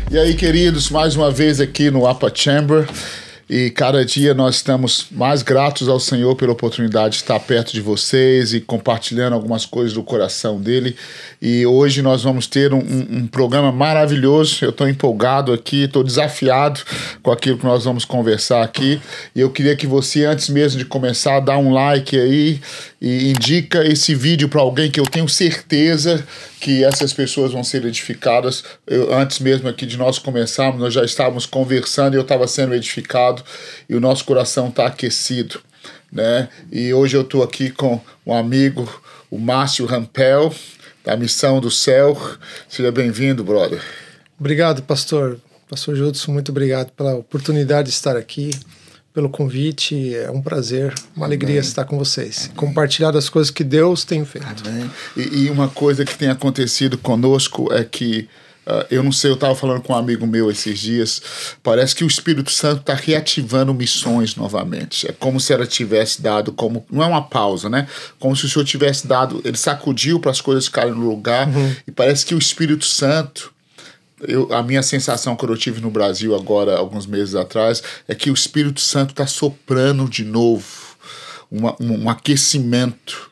E aí, queridos, mais uma vez aqui no Upper Chamber. E cada dia nós estamos mais gratos ao Senhor pela oportunidade de estar perto de vocês e compartilhando algumas coisas do coração dele. E hoje nós vamos ter um programa maravilhoso. Eu estou empolgado aqui, estou desafiado com aquilo que nós vamos conversar aqui. E eu queria que você, antes mesmo de começar, dá um like aí e indica esse vídeo para alguém que eu tenho certeza que essas pessoas vão ser edificadas. Antes mesmo aqui de nós começarmos, nós já estávamos conversando e eu estava sendo edificado e o nosso coração está aquecido, né? E hoje eu estou aqui com um amigo, o Márcio Rampel, da Missão do Céu. Seja bem-vindo, brother. Obrigado, pastor. Pastor Judson, muito obrigado pela oportunidade de estar aqui, pelo convite. É um prazer, uma alegria estar com vocês. Amém. Compartilhar das coisas que Deus tem feito. Amém. E uma coisa que tem acontecido conosco é que, eu não sei, eu estava falando com um amigo meu esses dias, parece que o Espírito Santo está reativando missões novamente. É como se ela tivesse dado, como não é uma pausa, né? Como se o Senhor tivesse dado, ele sacudiu para as coisas ficarem no lugar, e parece que o Espírito Santo, a minha sensação que eu tive no Brasil agora, alguns meses atrás, é que o Espírito Santo está soprando de novo um aquecimento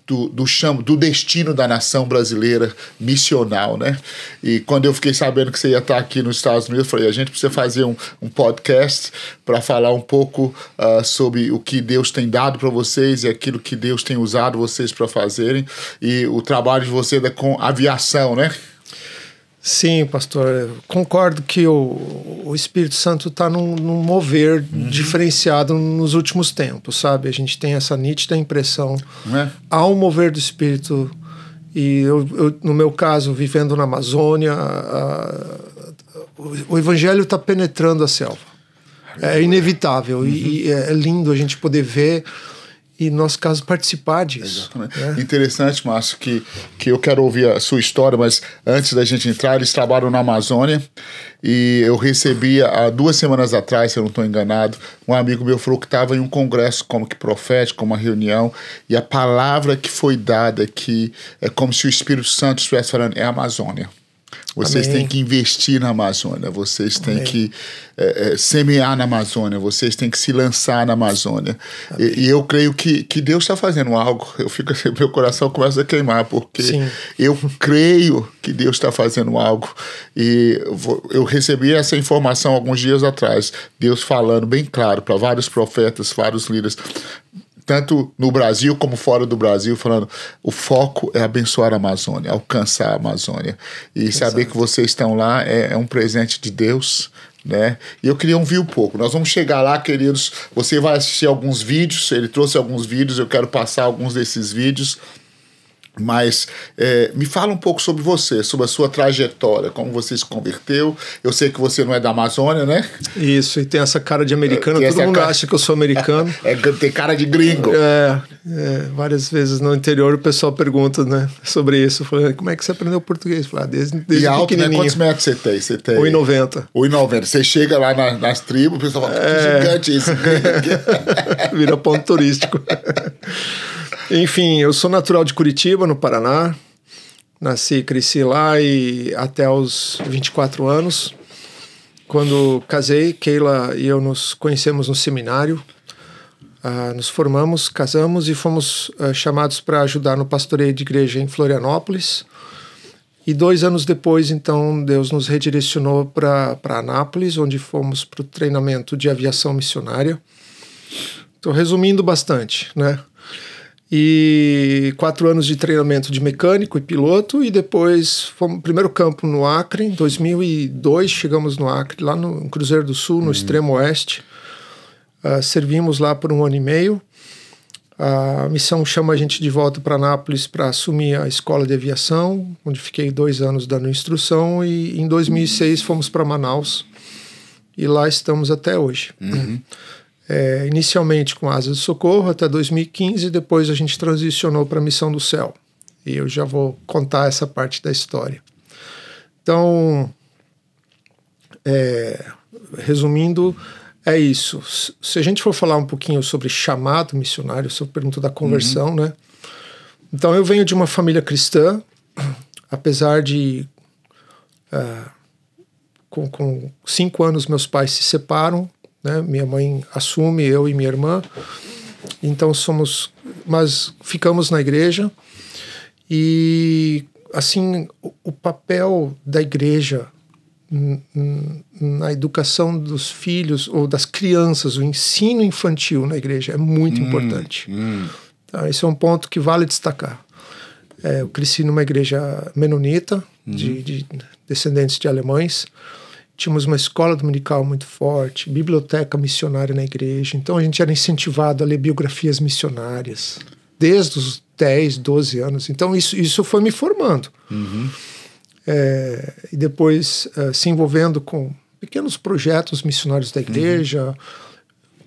do destino da nação brasileira missional, né? E quando eu fiquei sabendo que você ia estar aqui nos Estados Unidos, eu falei, a gente precisa fazer um podcast para falar um pouco sobre o que Deus tem dado para vocês e aquilo que Deus tem usado vocês para fazerem, e o trabalho de vocês é com aviação, né? Sim, pastor, eu concordo que o Espírito Santo está num mover diferenciado nos últimos tempos, sabe? A gente tem essa nítida impressão. Há um mover do Espírito, e eu, no meu caso, vivendo na Amazônia, o Evangelho está penetrando a selva. É inevitável, e é lindo a gente poder ver e, no nosso caso, participar disso. Exatamente. Né? Interessante, Márcio, que eu quero ouvir a sua história, mas antes da gente entrar, eles trabalham na Amazônia, e eu recebi, há 2 semanas atrás, se eu não estou enganado, um amigo meu falou que estava em um congresso como que profético, uma reunião, e a palavra que foi dada aqui é como se o Espírito Santo estivesse falando, é a Amazônia. Vocês têm que investir na Amazônia, vocês têm que semear na Amazônia, vocês têm que se lançar na Amazônia. E eu creio que Deus está fazendo algo. Meu coração começa a queimar, porque eu creio que Deus está fazendo algo. E eu recebi essa informação alguns dias atrás, Deus falando bem claro para vários profetas, vários líderes, tanto no Brasil como fora do Brasil, falando, o foco é abençoar a Amazônia, alcançar a Amazônia. E saber que vocês estão lá é um presente de Deus, né? E eu queria ouvir um pouco. Nós vamos chegar lá, queridos. Você vai assistir alguns vídeos, ele trouxe alguns vídeos, eu quero passar alguns desses vídeos. Mas me fala um pouco sobre você, sobre a sua trajetória, como você se converteu. Eu sei que você não é da Amazônia, né? Isso, e tem essa cara de americano, todo mundo acha que eu sou americano. Tem cara de gringo. Várias vezes no interior o pessoal pergunta, né, sobre isso. Eu falei, como é que você aprendeu português? Eu falei, desde e alto, né? Quantos metros você tem? 1,90. 1,90. Você chega lá nas tribos, o pessoal fala, que gigante esse gringo. Vira ponto turístico. Enfim, eu sou natural de Curitiba, no Paraná. Nasci e cresci lá e até os 24 anos. Quando casei, Keila e eu nos conhecemos no seminário. Nos formamos, casamos e fomos chamados para ajudar no pastoreio de igreja em Florianópolis. E 2 anos depois, então, Deus nos redirecionou para Anápolis, onde fomos para o treinamento de aviação missionária. Estou resumindo bastante, né? E 4 anos de treinamento de mecânico e piloto, e depois fomos primeiro campo no Acre. Em 2002 chegamos no Acre, lá no Cruzeiro do Sul, no extremo oeste. Servimos lá por 1 ano e meio. A missão chama a gente de volta para Anápolis para assumir a escola de aviação, onde fiquei 2 anos dando instrução, e em 2006 fomos para Manaus, e lá estamos até hoje. Inicialmente com Asas de Socorro até 2015, depois a gente transicionou para a Missão do Céu. E eu já vou contar essa parte da história. Então, resumindo, é isso. Se a gente for falar um pouquinho sobre chamado missionário, você perguntou da conversão, né? Então, eu venho de uma família cristã, apesar de com 5 anos meus pais se separam, né? Minha mãe assume, eu e minha irmã. Então mas ficamos na igreja. E assim, o papel da igreja na educação dos filhos ou das crianças, o ensino infantil na igreja é muito importante. Tá? Esse é um ponto que vale destacar. Eu cresci numa igreja menonita, de descendentes de alemães. Tínhamos uma escola dominical muito forte, biblioteca missionária na igreja. Então a gente era incentivado a ler biografias missionárias desde os 10, 12 anos. Então isso foi me formando. E depois se envolvendo com pequenos projetos missionários da igreja,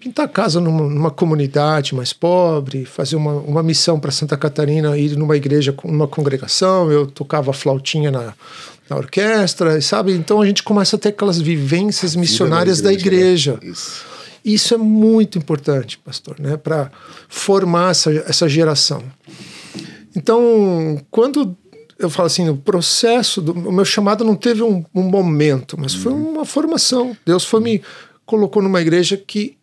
pintar casa numa comunidade mais pobre, fazer uma missão para Santa Catarina, ir numa igreja, numa congregação. Eu tocava flautinha na orquestra, sabe? Então a gente começa a ter aquelas vivências missionárias da igreja. Né? Isso é muito importante, pastor, né? Para formar essa geração. Então, quando eu falo assim, o processo, o meu chamado não teve um momento, mas foi uma formação. Deus me colocou numa igreja que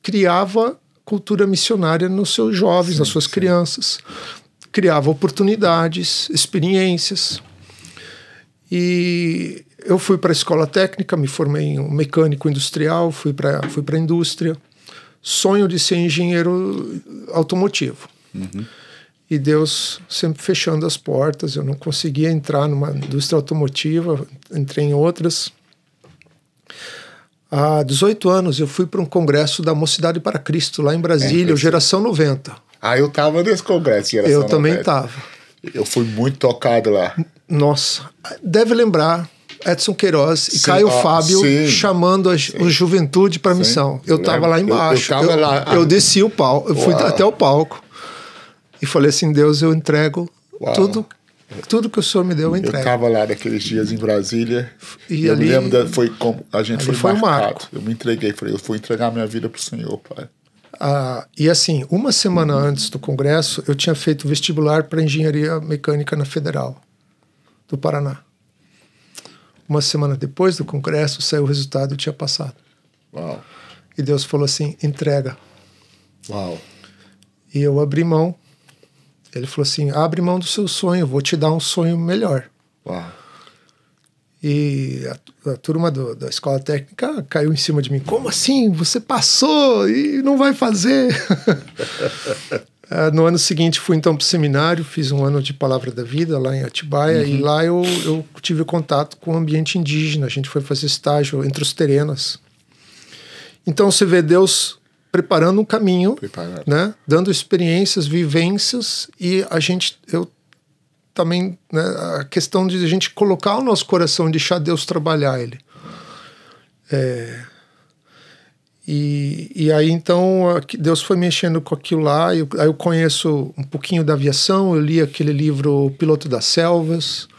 criava cultura missionária nos seus jovens, nas suas crianças. Criava oportunidades, experiências. E eu fui para a escola técnica, me formei em um mecânico industrial, fui para a indústria. Sonho de ser engenheiro automotivo. E Deus sempre fechando as portas. Eu não conseguia entrar numa indústria automotiva, entrei em outras. Há 18 anos eu fui para um congresso da Mocidade para Cristo, lá em Brasília, Geração 90. Eu estava nesse congresso, Geração 90. Eu também estava. Eu fui muito tocado lá. Nossa, deve lembrar Edson Queiroz e Caio Fábio chamando a juventude para a missão. Eu estava lá embaixo. Eu desci o palco, eu fui até o palco e falei assim, Deus, eu entrego tudo que o Senhor me deu, eu entrego. Eu estava lá naqueles dias em Brasília e eu me lembro, a gente foi marcado. Eu me entreguei, falei, eu vou entregar minha vida para o Senhor, Pai. E assim, uma semana antes do congresso, eu tinha feito vestibular para engenharia mecânica na Federal do Paraná. Uma semana depois do congresso, saiu o resultado e eu tinha passado. Uau. E Deus falou assim, entrega. Uau. E eu abri mão. Ele falou assim, abre mão do seu sonho, vou te dar um sonho melhor. Uau. E a turma da escola técnica caiu em cima de mim. Como assim? Você passou e não vai fazer? No ano seguinte fui então para o seminário, fiz um ano de Palavra da Vida lá em Atibaia. E lá eu tive contato com o ambiente indígena. A gente foi fazer estágio entre os terenas. Então você vê Deus preparando um caminho, né? Dando experiências, vivências, e eu também, né, a questão de a gente colocar o nosso coração e deixar Deus trabalhar ele. E aí então Deus foi mexendo com aquilo lá. Aí eu conheço um pouquinho da aviação, eu li aquele livro Piloto das Selvas,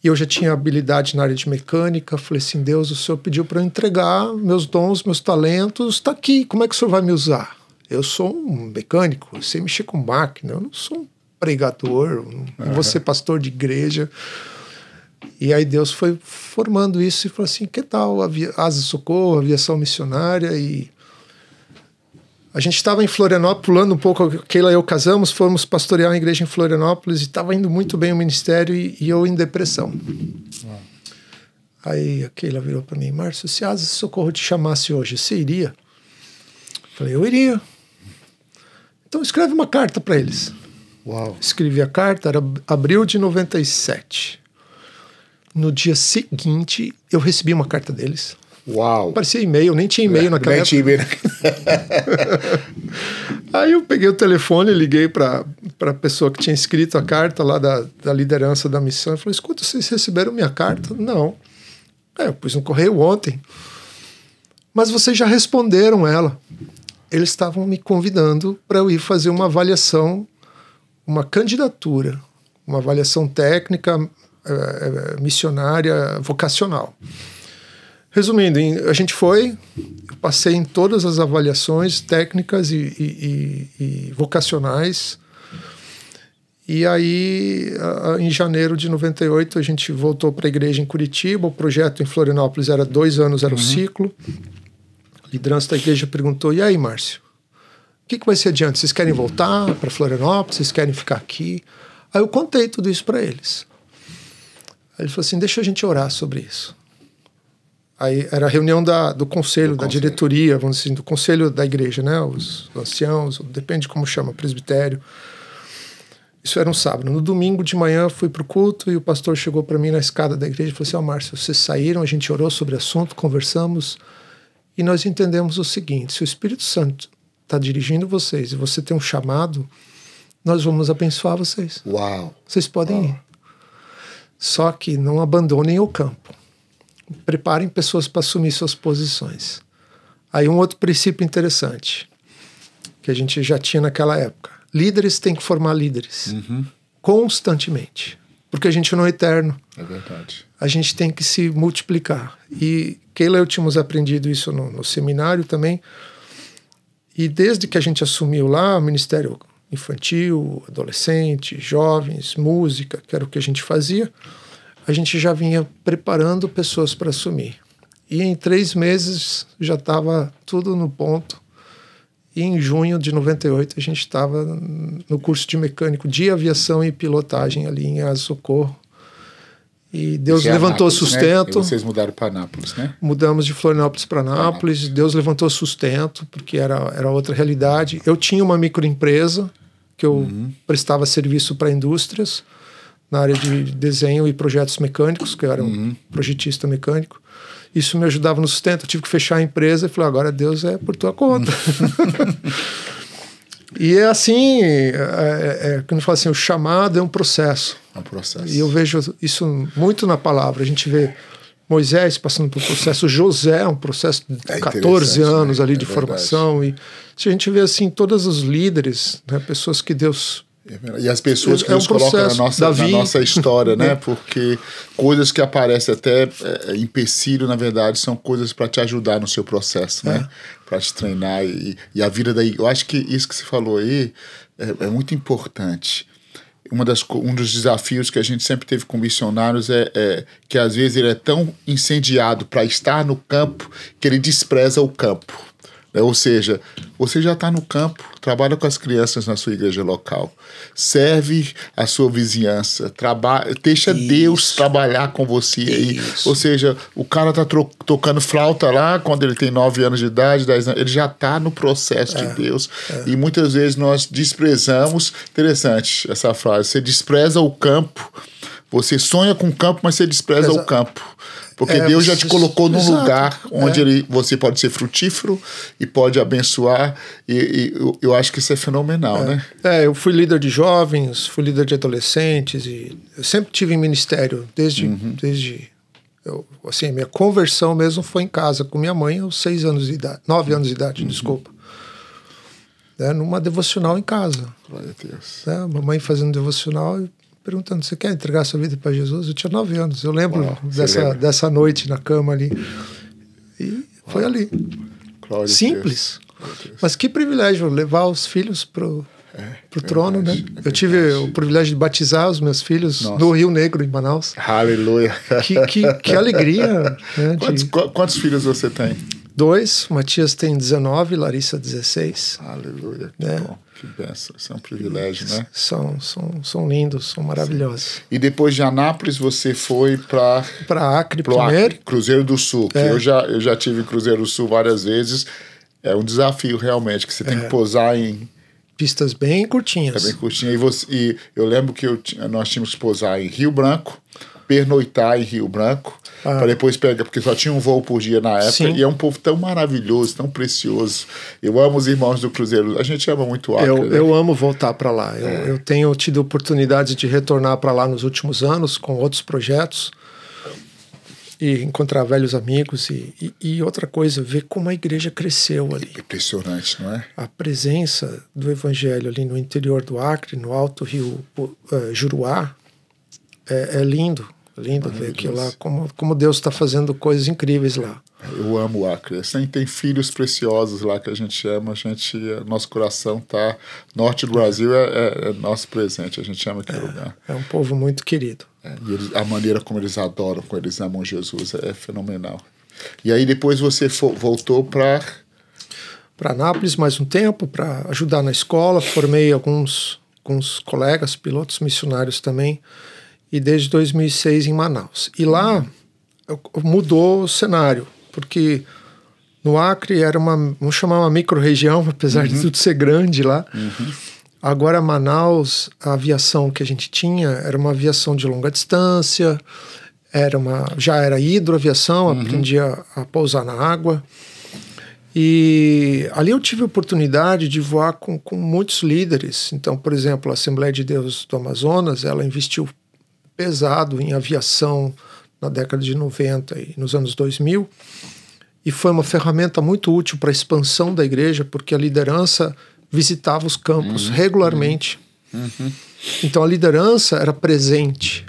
e eu já tinha habilidade na área de mecânica. Falei assim, Deus, o Senhor pediu para eu entregar meus dons, meus talentos, está aqui, como é que o Senhor vai me usar? Eu sou um mecânico, eu sei mexer com máquina, eu não sou um pregador, não vou ser pastor de igreja. E aí Deus foi formando isso e falou assim, que tal Asa Socorro, aviação missionária? E a gente estava em Florianópolis, pulando um pouco, Keila e eu casamos, fomos pastorear uma igreja em Florianópolis e estava indo muito bem o ministério e eu em depressão. Aí a Keila virou para mim, Márcio, se a Asa Socorro te chamasse hoje, você iria? Falei, eu iria. Então escreve uma carta para eles. Uau. Escrevi a carta, era abril de 97. No dia seguinte, eu recebi uma carta deles. Uau. Parecia e-mail, nem tinha e-mail naquela época. Aí eu peguei o telefone, liguei para a pessoa que tinha escrito a carta lá da liderança da missão e falei, escuta, vocês receberam minha carta? Não. Eu pus no correio ontem. Mas vocês já responderam ela. Eles estavam me convidando para eu ir fazer uma avaliação, uma candidatura, uma avaliação técnica, missionária, vocacional. Resumindo, a gente foi, eu passei em todas as avaliações técnicas e vocacionais, E aí, em janeiro de 98, a gente voltou para a igreja em Curitiba. O projeto em Florianópolis era 2 anos, era o ciclo. A liderança da igreja perguntou, e aí, Márcio? O que vai ser adiante? Vocês querem voltar para Florianópolis? Vocês querem ficar aqui? Aí eu contei tudo isso para eles. Aí ele falou assim, deixa a gente orar sobre isso. Aí era a reunião do conselho, da diretoria, vamos dizer assim, do conselho da igreja, né? Os anciãos, depende de como chama, presbitério. Isso era um sábado. No domingo de manhã eu fui para o culto e o pastor chegou para mim na escada da igreja e falou assim, Márcio, vocês saíram, a gente orou sobre o assunto, conversamos e nós entendemos o seguinte, se o Espírito Santo está dirigindo vocês e você tem um chamado, nós vamos abençoar vocês. Uau! Vocês podem ir. Só que não abandonem o campo. Preparem pessoas para assumir suas posições. Aí um outro princípio interessante que a gente já tinha naquela época. Líderes têm que formar líderes constantemente, porque a gente não é eterno. É verdade. A gente tem que se multiplicar. E Keila e eu tínhamos aprendido isso no seminário também. E desde que a gente assumiu lá o ministério infantil, adolescente, jovens, música, que era o que a gente fazia, a gente já vinha preparando pessoas para assumir. E em 3 meses já estava tudo no ponto. E em junho de 98 a gente estava no curso de mecânico de aviação e pilotagem ali em Asa Socorro. E Deus levantou Anápolis, sustento. Né? E vocês mudaram para Anápolis, né? Mudamos de Florianópolis para Anápolis. Deus levantou sustento, porque era outra realidade. Eu tinha uma microempresa que eu prestava serviço para indústrias na área de desenho e projetos mecânicos, que eu era um projetista mecânico. Isso me ajudava no sustento. Eu tive que fechar a empresa e falei, agora Deus é por tua conta. E é assim, quando eu falo assim, o chamado é um processo. É um processo. E eu vejo isso muito na palavra. A gente vê Moisés passando por um processo, José é um processo de 14 anos ali de formação. E se a gente vê assim, todos os líderes, né, pessoas que Deus... E as pessoas que Deus coloca na nossa história, né? Porque coisas que aparecem até empecilho, na verdade, são coisas para te ajudar no seu processo, né? Para te treinar. E a vida daí. Eu acho que isso que você falou aí é muito importante. Um dos desafios que a gente sempre teve com missionários é que às vezes ele é tão incendiado para estar no campo que ele despreza o campo. Ou seja, você já está no campo, trabalha com as crianças na sua igreja local, serve a sua vizinhança, deixa Deus trabalhar com você aí. Ou seja, o cara está tocando flauta lá quando ele tem 9 anos de idade, 10 anos, ele já está no processo de Deus. E muitas vezes nós desprezamos, interessante essa frase, você despreza o campo, você sonha com o campo, mas você despreza o campo. Porque Deus já te colocou num lugar onde você pode ser frutífero e pode abençoar. E eu acho que isso é fenomenal, né? Eu fui líder de jovens, fui líder de adolescentes. E eu sempre tive em ministério, desde assim, minha conversão mesmo foi em casa, com minha mãe aos 6 anos de idade, 9 anos de idade, desculpa. Numa devocional em casa. Glória a Deus. Mamãe fazendo devocional e perguntando, você quer entregar sua vida para Jesus? Eu tinha 9 anos, eu lembro dessa noite na cama ali. E foi ali. Glória simples. Mas que privilégio levar os filhos pro trono, né? Eu tive o privilégio de batizar os meus filhos no Rio Negro, em Manaus. Aleluia. Que alegria. Né, quantos filhos você tem? 2, Matias tem 19, Larissa 16. Aleluia, que bom, que bênção, isso é um privilégio, né? São lindos, são maravilhosos. Sim. E depois de Anápolis você foi para Acre primeiro. Acre, Cruzeiro do Sul, que eu já tive em Cruzeiro do Sul várias vezes, é um desafio realmente, que você tem que pousar em... Pistas bem curtinhas. Bem curtinha, e eu lembro que nós tínhamos que pousar em Rio Branco, pernoitar em Rio Branco, para depois pegar, porque só tinha um voo por dia na época. Sim. E é um povo tão maravilhoso, tão precioso. Eu amo os irmãos do Cruzeiro, a gente ama muito o Acre. Eu amo voltar para lá. Eu tenho tido oportunidade de retornar para lá nos últimos anos com outros projetos e encontrar velhos amigos e outra coisa, ver como a igreja cresceu ali. Impressionante, não é? A presença do evangelho ali no interior do Acre, no Alto Rio Juruá, é lindo. lindo ver aquilo lá, como Deus está fazendo coisas incríveis lá. Eu amo o Acre. Assim, tem filhos preciosos lá que a gente ama. Nosso coração tá. Norte do Brasil é nosso presente. A gente ama aquele lugar. É um povo muito querido. E a maneira como eles adoram, como eles amam Jesus, é fenomenal. E aí depois você voltou para Anápolis mais um tempo para ajudar na escola. Formei alguns colegas, pilotos missionários também. E desde 2006 em Manaus. E lá mudou o cenário, porque no Acre era vamos chamar uma micro-região, apesar de tudo ser grande lá. Agora Manaus, a aviação que a gente tinha era uma aviação de longa distância, já era hidroaviação, aprendia a pousar na água. E ali eu tive a oportunidade de voar com muitos líderes. Então, por exemplo, a Assembleia de Deus do Amazonas, ela investiu pesado em aviação na década de 90 e nos anos 2000, e foi uma ferramenta muito útil para a expansão da igreja, porque a liderança visitava os campos regularmente. Então a liderança era presente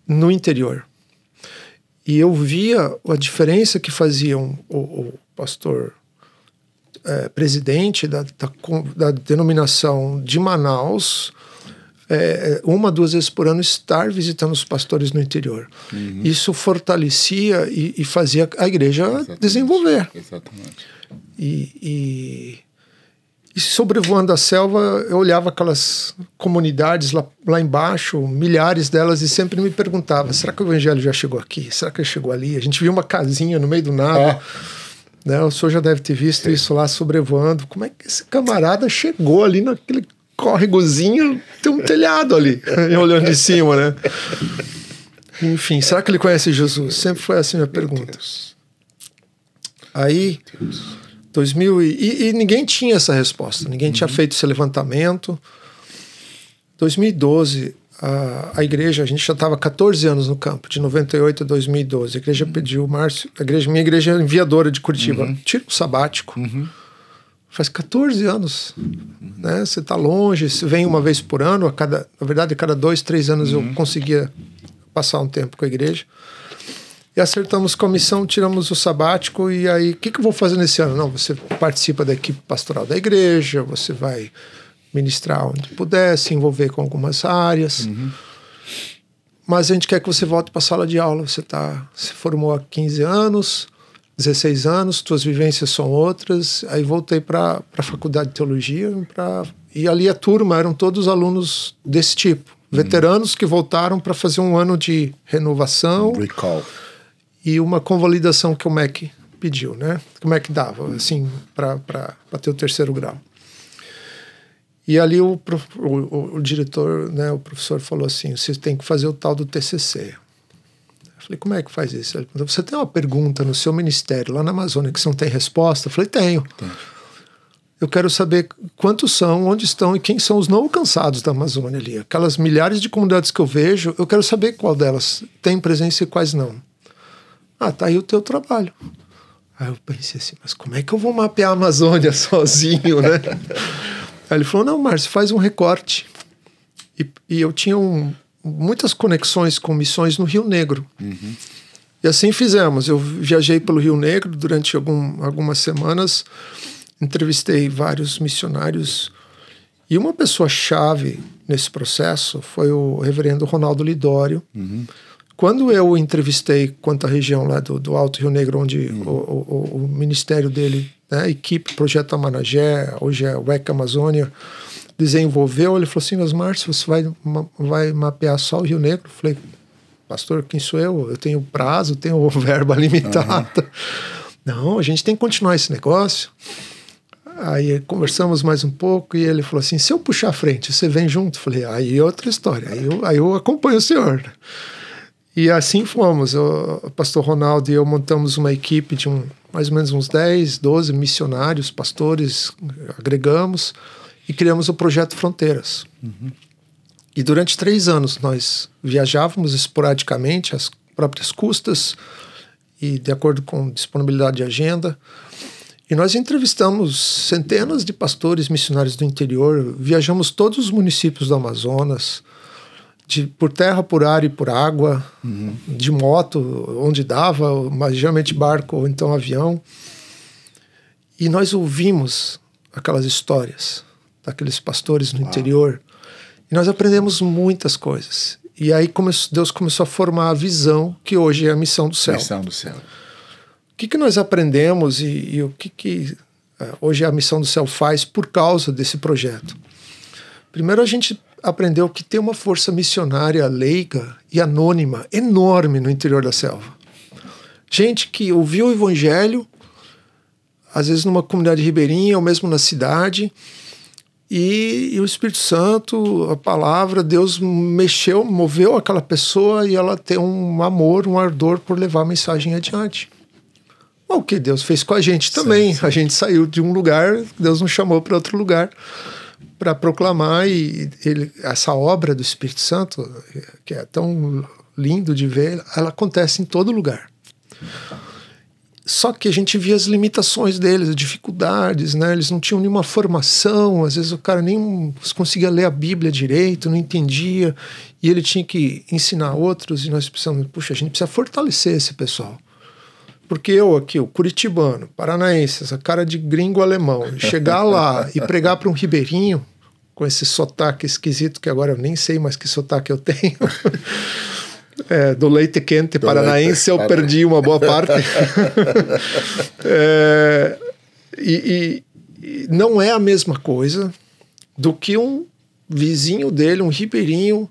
no interior. E eu via a diferença que faziam o pastor presidente da denominação de Manaus, 1, 2 vezes por ano, estar visitando os pastores no interior. Isso fortalecia e fazia a igreja desenvolver. Exatamente. E sobrevoando a selva, eu olhava aquelas comunidades lá embaixo, milhares delas, e sempre me perguntava, será que o evangelho já chegou aqui? Será que ele chegou ali? A gente viu uma casinha no meio do nada. Né? O senhor já deve ter visto isso lá sobrevoando. Como é que esse camarada chegou ali naquele córregozinho? Tem um telhado ali, olhando de cima, né? Enfim, será que ele conhece Jesus? Sempre foi assim a minha pergunta. Aí, 2000 e ninguém tinha essa resposta, ninguém tinha feito esse levantamento. 2012, a igreja, a gente já estava 14 anos no campo, de 98 a 2012. A igreja pediu, Márcio, minha igreja é enviadora de Curitiba, tira um sabático. Faz 14 anos, né? Você está longe, você vem uma vez por ano, na verdade, a cada 2, 3 anos eu conseguia passar um tempo com a igreja. E acertamos com a missão, tiramos o sabático, e aí, o que eu vou fazer nesse ano? Não, você participa da equipe pastoral da igreja, você vai ministrar onde puder, se envolver com algumas áreas. Mas a gente quer que você volte para a sala de aula. Você formou há 15 anos, 16 anos, suas vivências são outras. Aí voltei para a faculdade de teologia, e ali a turma eram todos alunos desse tipo, veteranos que voltaram para fazer um ano de renovação. Recall. E uma convalidação que o MEC pediu, né? Que o MEC dava, assim, para ter o 3º grau. E ali o diretor, né, o professor falou assim, você tem que fazer o tal do TCC. Eu falei, como é que faz isso? Ele falou, você tem uma pergunta no seu ministério, lá na Amazônia, que você não tem resposta? Eu falei, tenho. Eu quero saber quantos são, onde estão e quem são os não alcançados da Amazônia ali. Aquelas milhares de comunidades que eu vejo, eu quero saber qual delas tem presença e quais não. Tá aí o teu trabalho. Aí eu pensei assim, mas como é que eu vou mapear a Amazônia sozinho, né? Aí ele falou, não, Márcio, faz um recorte. E eu tinha muitas conexões com missões no Rio Negro. E assim fizemos. Eu viajei pelo Rio Negro durante algumas semanas, entrevistei vários missionários, e uma pessoa-chave nesse processo foi o reverendo Ronaldo Lidório. Quando eu entrevistei quanto à região lá do Alto Rio Negro, onde o ministério dele, né, a equipe Projeto Amanagé, hoje é o ECA Amazônia, desenvolveu, ele falou assim, mas Márcio, você vai mapear só o Rio Negro? Eu falei, pastor, quem sou eu? Eu tenho prazo, tenho verba limitada. Não, a gente tem que continuar esse negócio. Aí conversamos mais um pouco e ele falou assim, se eu puxar a frente, você vem junto? Eu falei, aí é outra história, aí eu acompanho o senhor. E assim fomos. O pastor Ronaldo e eu montamos uma equipe de mais ou menos uns 10, 12 missionários, pastores, agregamos e criamos o Projeto Fronteiras. E durante 3 anos nós viajávamos esporadicamente, às próprias custas e de acordo com disponibilidade de agenda. E nós entrevistamos centenas de pastores missionários do interior, viajamos todos os municípios do Amazonas, por terra, por ar e por água, de moto, onde dava, mas geralmente barco ou então avião. E nós ouvimos aquelas histórias daqueles pastores no interior, e nós aprendemos muitas coisas. E aí Deus começou a formar a visão que hoje é a missão do céu. Missão do céu. O que nós aprendemos e o que hoje a missão do céu faz por causa desse projeto? Primeiro, a gente aprendeu que tem uma força missionária leiga e anônima enorme no interior da selva. Gente que ouviu o evangelho, às vezes numa comunidade ribeirinha ou mesmo na cidade, e o Espírito Santo, a palavra, Deus moveu aquela pessoa e ela tem um amor, um ardor por levar a mensagem adiante. O que Deus fez com a gente também. Sim. A gente saiu de um lugar, Deus nos chamou para outro lugar para proclamar, e essa obra do Espírito Santo, que é tão lindo de ver, ela acontece em todo lugar. Só que a gente via as limitações deles, as dificuldades, né? Eles não tinham nenhuma formação, às vezes o cara nem conseguia ler a Bíblia direito, não entendia, e ele tinha que ensinar outros, e nós precisamos, puxa, a gente precisa fortalecer esse pessoal. Porque eu aqui, o curitibano, paranaense, essa cara de gringo alemão, chegar lá e pregar para um ribeirinho, com esse sotaque esquisito, que agora eu nem sei mais que sotaque eu tenho, do leite quente paranaense, eu perdi uma boa parte. E não é a mesma coisa do que um vizinho dele, um ribeirinho,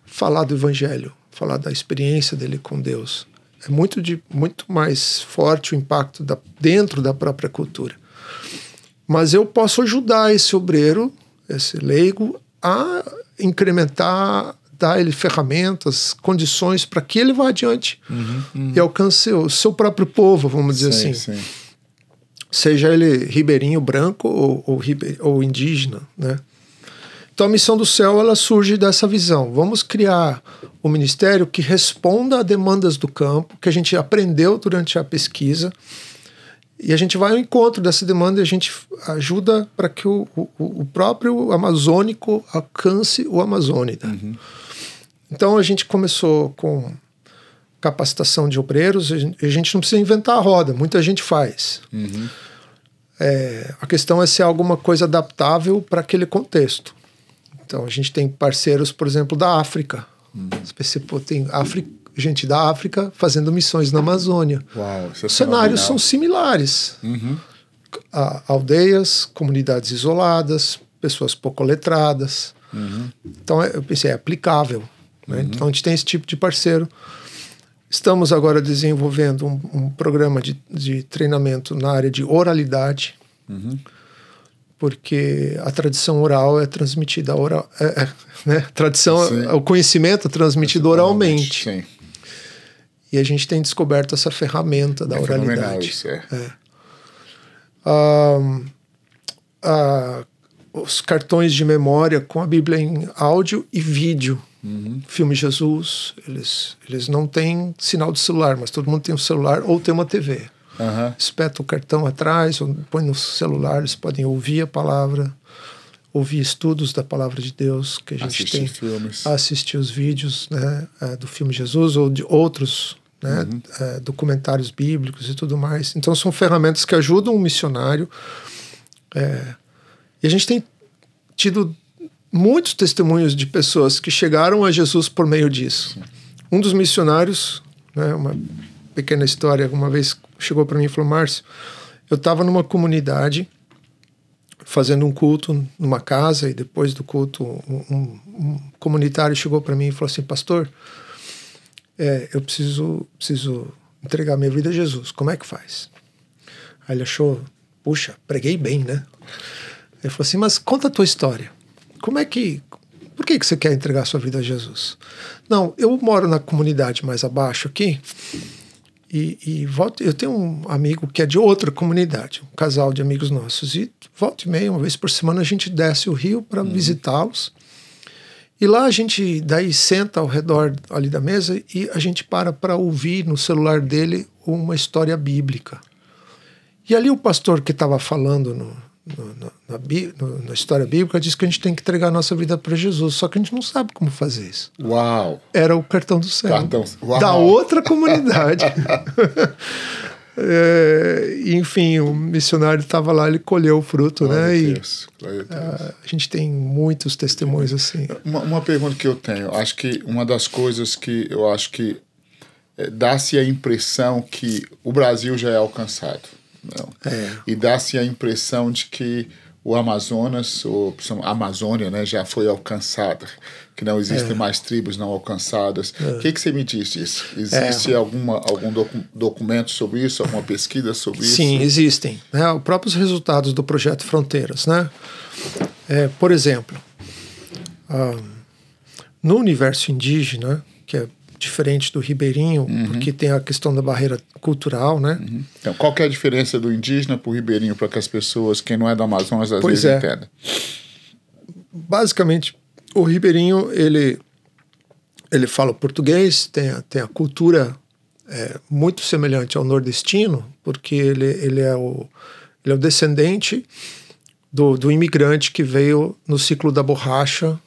falar do evangelho, falar da experiência dele com Deus. É muito mais forte o impacto dentro da própria cultura. Mas eu posso ajudar esse obreiro, esse leigo, a incrementar, dar ele ferramentas, condições para que ele vá adiante e alcance o seu próprio povo, vamos dizer assim. Sim. Seja ele ribeirinho branco ou indígena, né? Então a missão do céu, ela surge dessa visão. Vamos criar um ministério que responda a demandas do campo, que a gente aprendeu durante a pesquisa, e a gente vai ao encontro dessa demanda e a gente ajuda para que o próprio amazônico alcance o amazônida. Então a gente começou com capacitação de obreiros, a gente não precisa inventar a roda, muita gente faz. A questão é ser alguma coisa adaptável para aquele contexto. Então a gente tem parceiros, por exemplo, da África. Tem gente da África fazendo missões na Amazônia. Uau, isso é Os cenários são similares. Aldeias, comunidades isoladas, pessoas pouco letradas. Então eu pensei, é aplicável. Né? Então a gente tem esse tipo de parceiro. Estamos agora desenvolvendo um programa de treinamento na área de oralidade, porque a tradição oral é transmitida né? O conhecimento é transmitido oralmente. Sim. E a gente tem descoberto essa ferramenta da oralidade. Isso, os cartões de memória com a Bíblia em áudio e vídeo. Filme Jesus, eles não têm sinal de celular, mas todo mundo tem um celular ou tem uma TV. Espeta o cartão atrás, ou põe no celular, eles podem ouvir a palavra, ouvir estudos da palavra de Deus que a gente tem, assistir os vídeos, né, do filme Jesus ou de outros, né, documentários bíblicos e tudo mais. Então são ferramentas que ajudam o missionário, e a gente tem tido muitos testemunhos de pessoas que chegaram a Jesus por meio disso. Um dos missionários, né, uma pequena história, uma vez chegou para mim e falou: Márcio, eu estava numa comunidade fazendo um culto numa casa, e depois do culto um comunitário chegou para mim e falou assim: pastor, eu preciso entregar minha vida a Jesus, como é que faz? Aí ele achou, puxa, preguei bem, né? Ele falou assim: mas conta a tua história. Por que você quer entregar sua vida a Jesus? Não, eu moro na comunidade mais abaixo aqui, e eu tenho um amigo que é de outra comunidade, um casal de amigos nossos, e volta e meia, uma vez por semana, a gente desce o rio para visitá-los, e lá a gente daí senta ao redor ali da mesa e a gente para ouvir no celular dele uma história bíblica. E ali o pastor que estava falando na história bíblica, diz que a gente tem que entregar a nossa vida para Jesus, só que a gente não sabe como fazer isso. Uau! Era o cartão do céu. Uau. Da outra comunidade. Enfim, o missionário estava lá, ele colheu o fruto, Glória né? a E Deus, glória a Deus. a gente tem muitos testemunhos assim. Uma pergunta que eu tenho, acho que uma das coisas que eu acho que dá-se a impressão que o Brasil já é alcançado. Não. E dá-se a impressão de que o Amazonas, ou a Amazônia, né, já foi alcançada, que não existem mais tribos não alcançadas. O que você me diz disso? Existe algum documento sobre isso, alguma pesquisa sobre isso? Sim, existem. Né? Os próprios resultados do Projeto Fronteiras. Né? Por exemplo, no universo indígena, que é diferente do ribeirinho, porque tem a questão da barreira cultural, né? Então, qual que é a diferença do indígena para o ribeirinho, para que as pessoas, quem não é do Amazonas, às vezes entendam? Basicamente, o ribeirinho, ele fala português, tem a cultura muito semelhante ao nordestino, porque ele é o descendente do imigrante que veio no ciclo da borracha,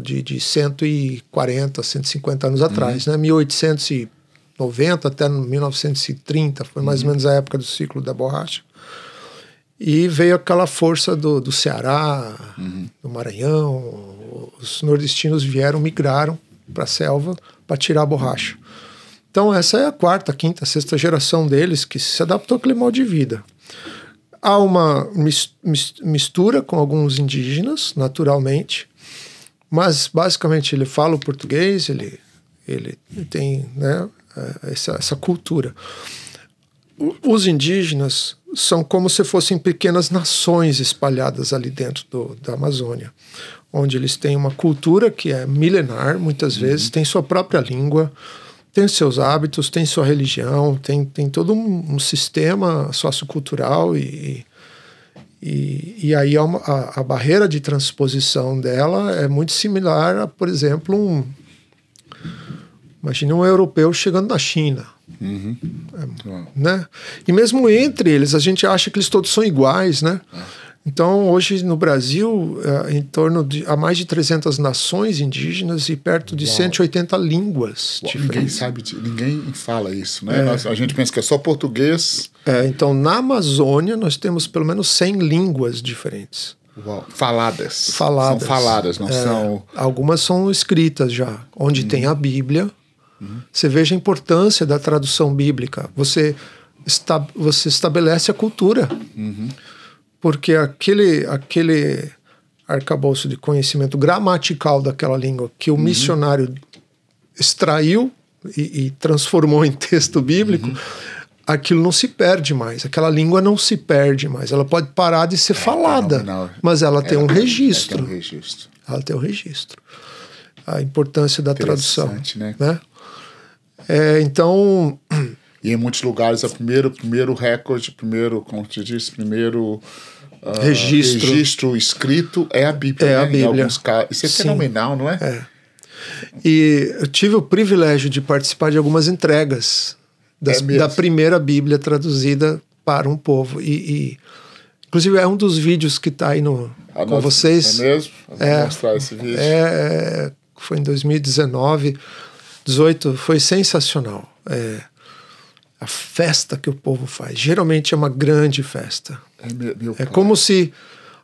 de 140, 150 anos atrás, né? 1890 até 1930, foi mais ou menos a época do ciclo da borracha. E veio aquela força do Ceará, do Maranhão, os nordestinos migraram para a selva para tirar a borracha. Então essa é a quarta, quinta, sexta geração deles que se adaptou àquele modo de vida. Há uma mistura com alguns indígenas, naturalmente, mas basicamente ele fala o português, ele tem, né, essa cultura. Os indígenas são como se fossem pequenas nações espalhadas ali dentro da Amazônia, onde eles têm uma cultura que é milenar, muitas vezes, tem sua própria língua, tem seus hábitos, tem sua religião, tem todo um sistema sociocultural e aí a barreira de transposição dela é muito similar a, por exemplo, imagine um europeu chegando na China. Né? E mesmo entre eles, a gente acha que eles todos são iguais, né? Então, hoje no Brasil, há mais de 300 nações indígenas e perto de 180 línguas diferentes. Ninguém fala isso, né? A gente pensa que é só português. Então, na Amazônia, nós temos pelo menos 100 línguas diferentes. Uau. Faladas. São faladas, não são... Algumas são escritas já, onde tem a Bíblia. Você veja a importância da tradução bíblica. Você estabelece a cultura. Porque aquele arcabouço de conhecimento gramatical daquela língua que o missionário extraiu e transformou em texto bíblico, aquilo não se perde mais. Aquela língua não se perde mais. Ela pode parar de ser falada, mas ela tem um registro. Ela tem um registro. A importância da tradução. Né? Então... E em muitos lugares, o primeiro recorde, como te disse, registro escrito é a Bíblia. A Bíblia. Em alguns casos. Isso é fenomenal, não é? E eu tive o privilégio de participar de algumas entregas da primeira Bíblia traduzida para um povo. Inclusive, é um dos vídeos que está aí com vocês. É mesmo? Vou mostrar esse vídeo. Foi em 2019, 2018, foi sensacional. A festa que o povo faz. Geralmente é uma grande festa. É como se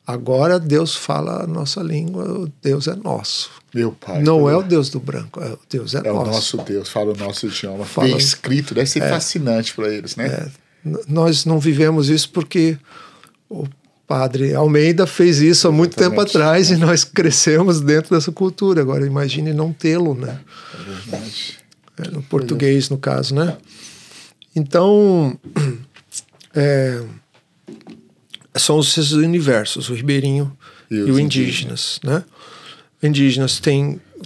agora Deus fala a nossa língua, o Deus é nosso. Meu pai. Não é o Deus do branco, o Deus é nosso. É o nosso Deus, fala o nosso idioma. Bem escrito, deve ser fascinante para eles, né? Nós não vivemos isso porque o padre Almeida fez isso há muito tempo atrás e nós crescemos dentro dessa cultura. Agora imagine não tê-lo, né? É verdade. No português, no caso, né? Então, são esses universos, o ribeirinho e o indígenas, né? Indígenas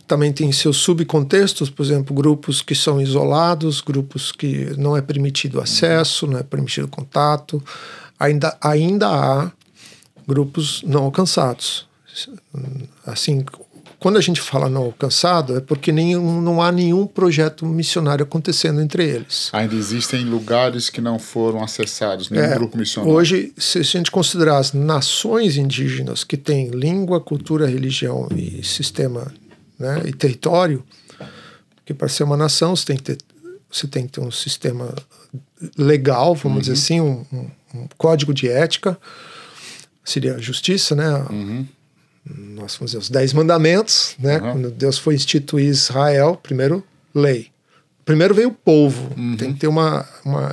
também tem seus subcontextos, por exemplo, grupos que são isolados, grupos que não é permitido acesso, não é permitido contato. Ainda há grupos não alcançados. Assim quando a gente fala não alcançado, é porque não há nenhum projeto missionário acontecendo entre eles. Ainda existem lugares que não foram acessados, nenhum grupo missionário. Hoje, se a gente considerar as nações indígenas que têm língua, cultura, religião e sistema, né, e território, porque para ser uma nação você tem que ter um sistema legal, vamos dizer assim, um código de ética, seria a justiça, né? Nós vamos dizer os 10 mandamentos, né? Quando Deus foi instituir Israel, primeiro lei. Primeiro veio o povo, tem que ter uma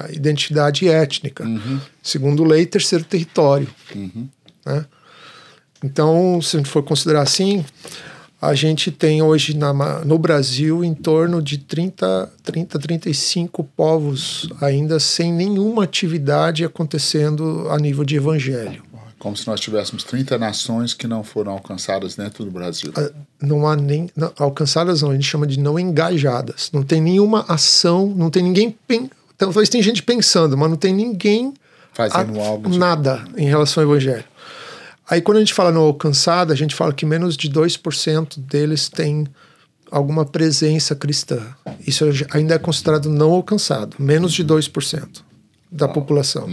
identidade étnica. Segundo lei, terceiro território. Né? Então, se a gente for considerar assim, a gente tem hoje no Brasil em torno de 35 povos ainda sem nenhuma atividade acontecendo a nível de evangelho. Como se nós tivéssemos 30 nações que não foram alcançadas dentro do Brasil. Não há nem... alcançadas não, a gente chama de não engajadas. Não tem nenhuma ação, não tem ninguém... Talvez tem gente pensando, mas não tem ninguém fazendo algo nada em relação ao evangelho. Aí quando a gente fala não alcançada, a gente fala que menos de 2% deles tem alguma presença cristã. Isso ainda é considerado não alcançado. Menos de 2% da população.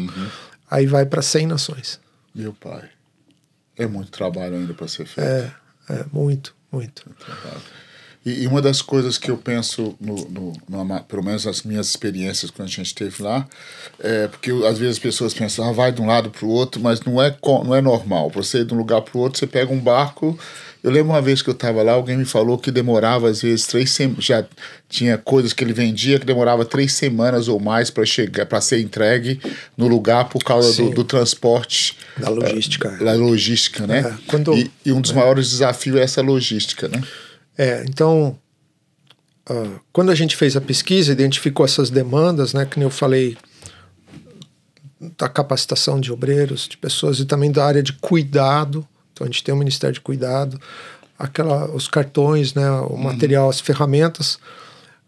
Aí vai para 100 nações. Meu pai, é muito trabalho ainda para ser feito. Muito. E uma das coisas que eu penso, pelo menos nas minhas experiências quando a gente esteve lá, porque às vezes as pessoas pensam, vai de um lado para o outro, mas não é normal. Você ir de um lugar para o outro, você pega um barco. Eu lembro uma vez que eu estava lá, alguém me falou que demorava às vezes 3 semanas, já tinha coisas que ele vendia que demorava 3 semanas ou mais para chegar, para ser entregue no lugar por causa do transporte. Da logística. Da logística, né? E um dos maiores desafios é essa logística, né? Então, quando a gente fez a pesquisa, identificou essas demandas, né, que nem eu falei, da capacitação de obreiros, de pessoas, e também da área de cuidado. Então a gente tem um Ministério de Cuidado, os cartões, né, o material, as ferramentas.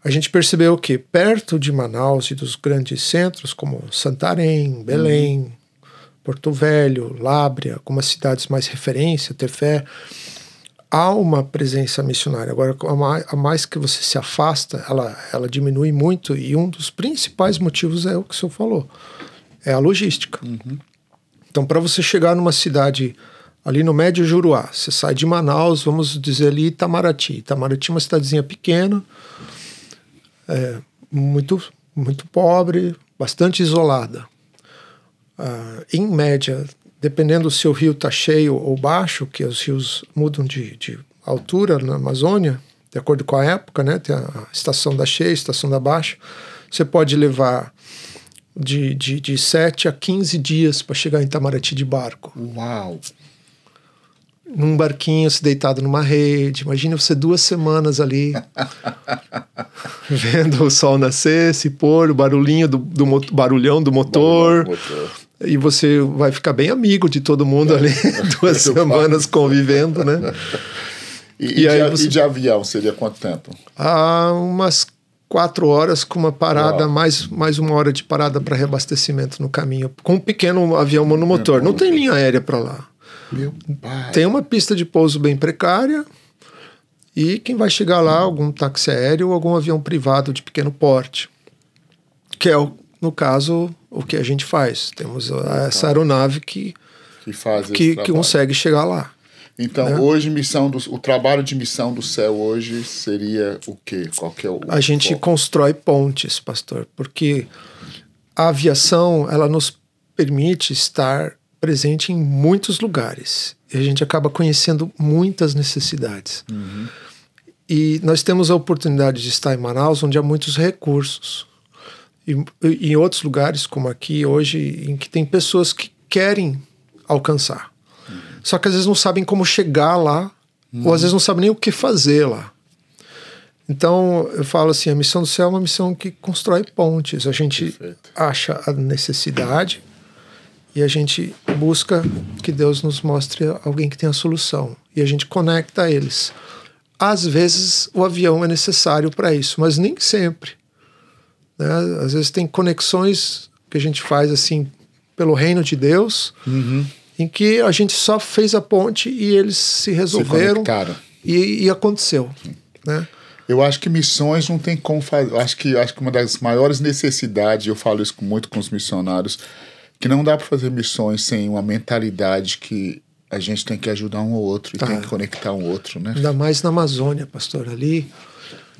A gente percebeu que perto de Manaus e dos grandes centros, como Santarém, Belém, Porto Velho, Lábrea, algumas cidades mais referência, Tefé, há uma presença missionária. Agora, a mais que você se afasta, ela diminui muito, e um dos principais motivos é o que o senhor falou, é a logística. Então, para você chegar numa cidade ali no Médio Juruá, você sai de Manaus, vamos dizer ali Itamaraty. Itamaraty é uma cidadezinha pequena, muito, muito pobre, bastante isolada. Em média, dependendo se o rio está cheio ou baixo, que os rios mudam de altura na Amazônia, de acordo com a época, né? Tem a estação da cheia, a estação da baixa. Você pode levar de 7 a 15 dias para chegar em Itamaraty de barco. Uau! Num barquinho, se deitado numa rede. Imagina você 2 semanas ali, vendo o sol nascer, se pôr, o barulhinho barulhão do motor. E você vai ficar bem amigo de todo mundo ali, 2 semanas convivendo, né? E de avião seria quanto tempo? Umas 4 horas com uma parada, mais 1 hora de parada para reabastecimento no caminho, com um pequeno avião monomotor. Não tem linha aérea para lá. Meu pai. Tem uma pista de pouso bem precária, e quem vai chegar lá, algum táxi aéreo ou algum avião privado de pequeno porte, que é, no caso, o que a gente faz. Temos essa aeronave que consegue chegar lá. Então, né? Hoje, o trabalho de missão do céu hoje seria o quê? Qual que é o A gente foco? constrói pontes, pastor, porque a aviação, ela nos permite estar presente em muitos lugares. E a gente acaba conhecendo muitas necessidades. E nós temos a oportunidade de estar em Manaus, onde há muitos recursos. E em outros lugares, como aqui hoje, em que tem pessoas que querem alcançar. Só que às vezes não sabem como chegar lá, ou às vezes não sabem nem o que fazer lá. Então, eu falo assim, a missão do céu é uma missão que constrói pontes. A gente acha a necessidade e a gente busca que Deus nos mostre alguém que tem a solução. E a gente conecta eles. Às vezes, o avião é necessário para isso, mas nem sempre. Né? Às vezes tem conexões que a gente faz assim pelo reino de Deus, em que a gente só fez a ponte e eles se resolveram E aconteceu, né? Eu acho que missões não tem como fazer. Acho que uma das maiores necessidades, eu falo isso muito com os missionários, que não dá para fazer missões sem uma mentalidade que a gente tem que ajudar um ao outro e tem que conectar um outro, né? Ainda mais na Amazônia, pastor, ali.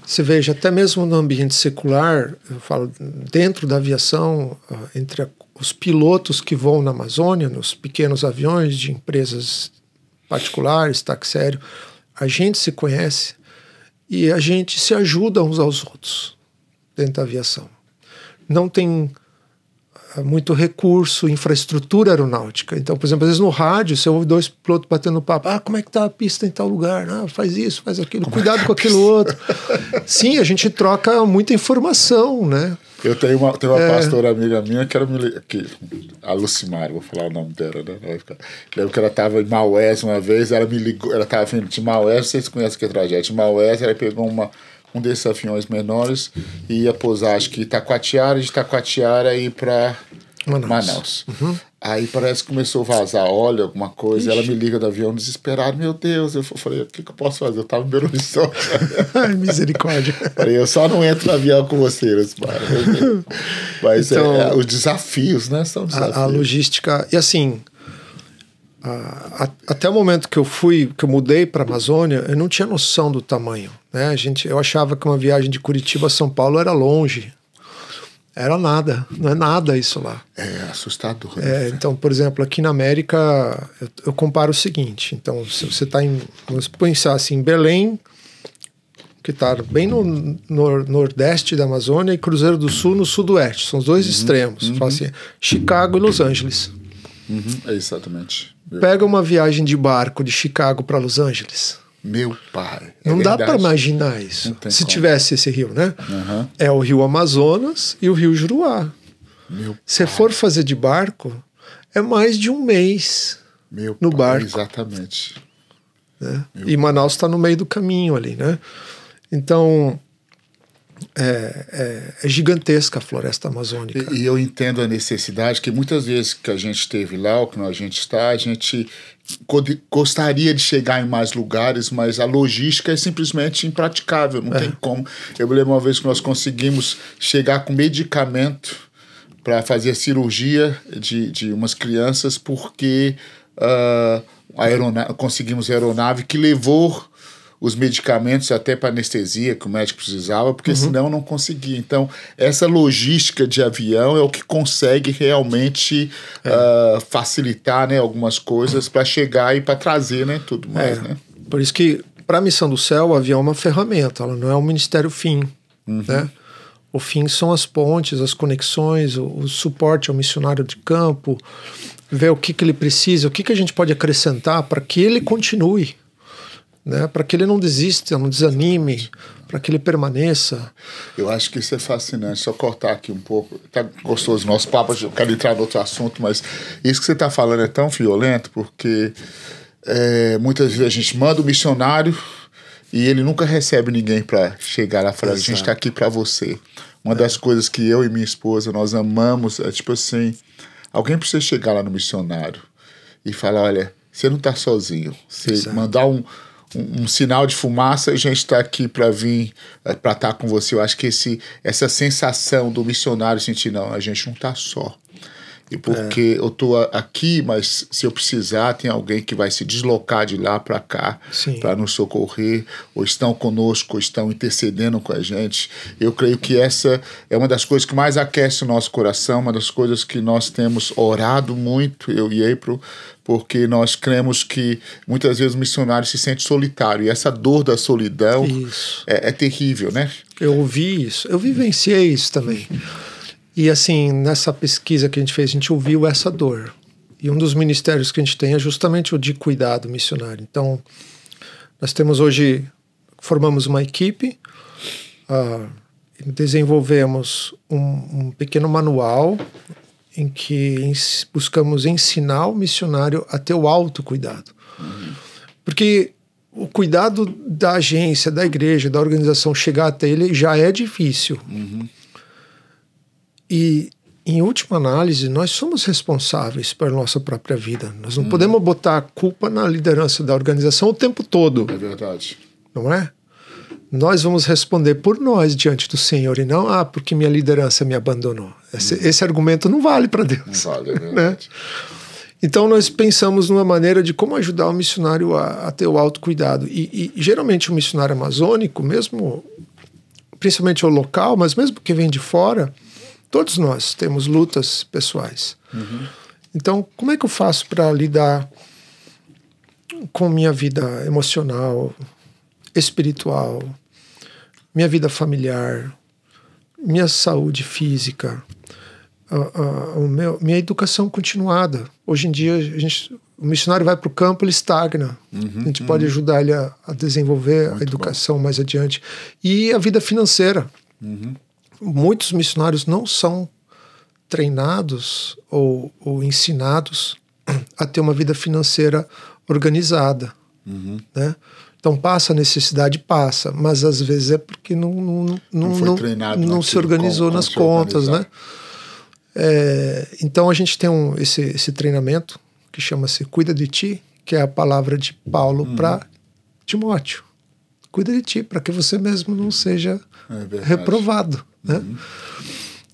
Você veja, até mesmo no ambiente secular, eu falo, dentro da aviação, entre os pilotos que voam na Amazônia, nos pequenos aviões de empresas particulares, táxi aéreo, a gente se conhece e a gente se ajuda uns aos outros dentro da aviação. Não tem muito recurso, infraestrutura aeronáutica. Então, por exemplo, às vezes no rádio, você ouve dois pilotos batendo papo. Como é que tá a pista em tal lugar? Faz isso, faz aquilo. Cuidado com aquilo outro. Sim, a gente troca muita informação, né? Eu tenho uma pastora amiga minha a Lucimar, vou falar o nome dela, né? Lembro que ela estava em Maués uma vez, ela me ligou, ela estava vindo de Maués, vocês conhecem que é trajeto de Maués, ela pegou um desses aviões menores e ia pousar, acho que Itacoatiara, de Itacoatiara ir para Manaus. Uhum. Aí parece que começou a vazar óleo, alguma coisa. Ela me liga do avião desesperado. Meu Deus, eu falei, o que eu posso fazer? Eu tava em Belo Horizonte. Ai, misericórdia. Falei, eu só não entro no avião com você, mas então, os desafios, né? São desafios. A logística. E assim, até o momento que eu mudei para a Amazônia, eu não tinha noção do tamanho, né? Eu achava que uma viagem de Curitiba a São Paulo era longe. Era nada, não é nada isso lá. É assustador. Né? Então, por exemplo, aqui na América, eu comparo o seguinte. Então, se você está vamos pensar assim, em Belém, que está bem no nordeste da Amazônia, e Cruzeiro do Sul no sudoeste. São os dois extremos. Fala assim, Chicago e Los Angeles. Exatamente. Pega uma viagem de barco de Chicago para Los Angeles. Meu pai. Não dá para imaginar isso. Se tivesse esse rio, né? É o rio Amazonas e o rio Juruá. Se for fazer de barco, é mais de um mês no barco. Exatamente. Né? E Manaus está no meio do caminho ali, né? Então, é gigantesca a floresta amazônica. E eu entendo a necessidade que muitas vezes que a gente esteve lá, ou que a gente está, a gente gostaria de chegar em mais lugares, mas a logística é simplesmente impraticável, não tem como. Eu me lembro uma vez que nós conseguimos chegar com medicamento para fazer a cirurgia de umas crianças porque conseguimos a aeronave que levou os medicamentos até para anestesia que o médico precisava, porque senão não conseguia. Então, essa logística de avião é o que consegue realmente facilitar, né, algumas coisas para chegar e para trazer, né, tudo mais. Né? Por isso que, para a Missão do Céu, o avião é uma ferramenta, ela não é um ministério fim. Né? O fim são as pontes, as conexões, o suporte ao missionário de campo, ver o que ele precisa, o que a gente pode acrescentar para que ele continue. Né, para que ele não desista, não desanime, para que ele permaneça. Eu acho que isso é fascinante. Só cortar aqui um pouco. Tá gostoso o nosso papo, eu quero entrar no outro assunto, mas isso que você está falando é tão violento, porque muitas vezes a gente manda o missionário e ele nunca recebe ninguém para chegar lá e falar, a gente está aqui para você. Uma das coisas que eu e minha esposa, nós amamos, é tipo assim, alguém precisa chegar lá no missionário e falar, olha, você não está sozinho. Você mandar um sinal de fumaça, a gente está aqui para vir, para estar com você. Eu acho que essa sensação do missionário sentir, não, a gente não está só. E porque eu estou aqui, mas se eu precisar, tem alguém que vai se deslocar de lá para cá para nos socorrer, ou estão conosco, ou estão intercedendo com a gente. Eu creio que essa é uma das coisas que mais aquece o nosso coração, uma das coisas que nós temos orado muito, eu e April, porque nós cremos que muitas vezes o missionário se sente solitário, e essa dor da solidão é terrível, né? Eu ouvi isso, eu vivenciei isso também. E assim, nessa pesquisa que a gente fez, a gente ouviu essa dor. E um dos ministérios que a gente tem é justamente o de cuidado missionário. Então, nós temos hoje, formamos uma equipe, desenvolvemos um pequeno manual em que buscamos ensinar o missionário a ter o autocuidado. Porque o cuidado da agência, da igreja, da organização chegar até ele já é difícil. E em última análise, nós somos responsáveis pela nossa própria vida. Nós não podemos botar a culpa na liderança da organização o tempo todo. É verdade. Não é? Nós vamos responder por nós diante do Senhor e não, porque minha liderança me abandonou. Esse argumento não vale para Deus. Não vale, é verdade. Né? Então nós pensamos numa maneira de como ajudar o missionário a ter o autocuidado. E geralmente o missionário amazônico, mesmo, principalmente o local, mas mesmo que vem de fora, todos nós temos lutas pessoais. Então, como é que eu faço para lidar com minha vida emocional, espiritual, minha vida familiar, minha saúde física, minha educação continuada? Hoje em dia, o missionário vai para o campo, ele estagna. A gente pode ajudar ele a desenvolver a educação mais adiante. E a vida financeira. Muitos missionários não são treinados ou ensinados a ter uma vida financeira organizada. Né? Então passa a necessidade, mas às vezes é porque não se organizou nas contas, né? Então a gente tem esse treinamento que chama-se Cuida de Ti, que é a palavra de Paulo para Timóteo. Cuida de ti, para que você mesmo não seja reprovado, né?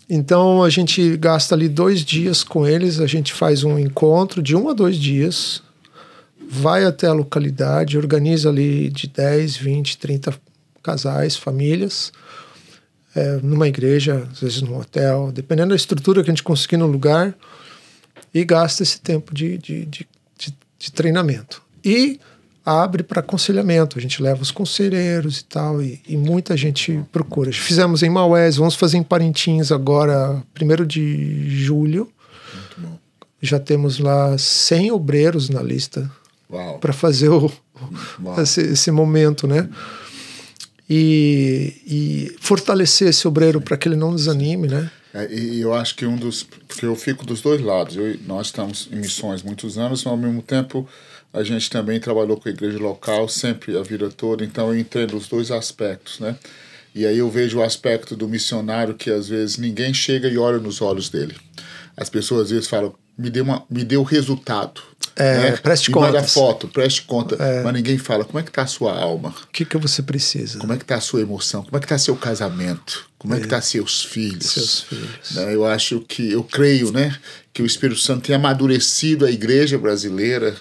Então a gente gasta ali 2 dias com eles, a gente faz um encontro de 1 a 2 dias, vai até a localidade, organiza ali de 10, 20, 30 casais, famílias, numa igreja, às vezes num hotel, dependendo da estrutura que a gente conseguir no lugar, e gasta esse tempo de treinamento. E abre para aconselhamento, a gente leva os conselheiros e tal, e muita gente procura. Fizemos em Maués, vamos fazer em Parintins agora, 1º de julho. Muito bom. Já temos lá 100 obreiros na lista para fazer esse momento, né? E fortalecer esse obreiro para que ele não desanime, né? E eu acho que porque eu fico dos 2 lados. Nós estamos em missões muitos anos, mas ao mesmo tempo a gente também trabalhou com a igreja local sempre a vida toda, então eu entendo os 2 aspectos, né? E aí eu vejo o aspecto do missionário que às vezes ninguém chega e olha nos olhos dele. As pessoas às vezes falam, me dê o resultado. Né? Preste contas. Manda foto, preste conta. Mas ninguém fala, como é que está a sua alma? O que você precisa? Como é que está a sua emoção? Como é que está seu casamento? Como é que está seus filhos? Seus filhos. Né? Eu creio, né, que o Espírito Santo tem amadurecido a igreja brasileira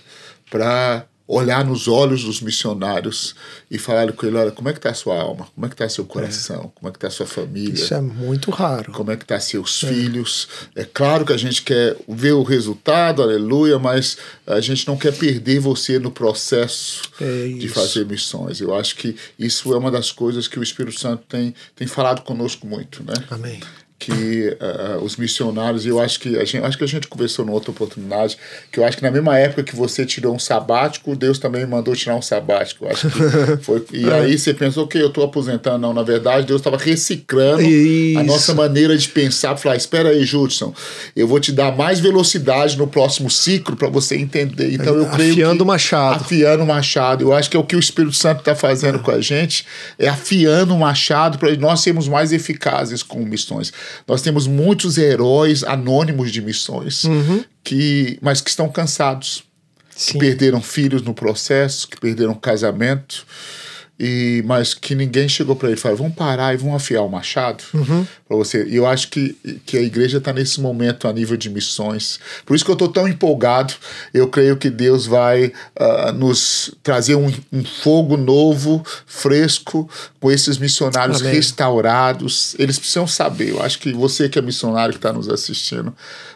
para olhar nos olhos dos missionários e falar com ele, olha, como é que está a sua alma? Como é que está seu coração? Como é que está a sua família? Isso é muito raro. Como é que está seus filhos? É claro que a gente quer ver o resultado, aleluia, mas a gente não quer perder você no processo de fazer missões. Eu acho que isso é uma das coisas que o Espírito Santo tem falado conosco muito, né? Amém. Que os missionários, eu acho que a gente conversou numa outra oportunidade, que eu acho que na mesma época que você tirou um sabático, Deus também mandou tirar um sabático. Eu acho que foi, e aí você pensou que eu estou aposentando. Não, na verdade, Deus estava reciclando a nossa maneira de pensar, falar, espera aí, Judson, eu vou te dar mais velocidade no próximo ciclo para você entender. Então eu creio afiando o machado. Afiando o machado. Eu acho que é o que o Espírito Santo está fazendo com a gente, é afiando o machado para nós sermos mais eficazes com missões. Nós temos muitos heróis anônimos de missões, mas que estão cansados, que perderam filhos no processo, que perderam casamento, mas que ninguém chegou para ele e falou, vamos parar e vamos afiar o machado para você. E eu acho que a igreja está nesse momento a nível de missões. Por isso que eu estou tão empolgado. Eu creio que Deus vai nos trazer um fogo novo, fresco, com esses missionários restaurados. Eles precisam saber. Eu acho que você que é missionário que está nos assistindo,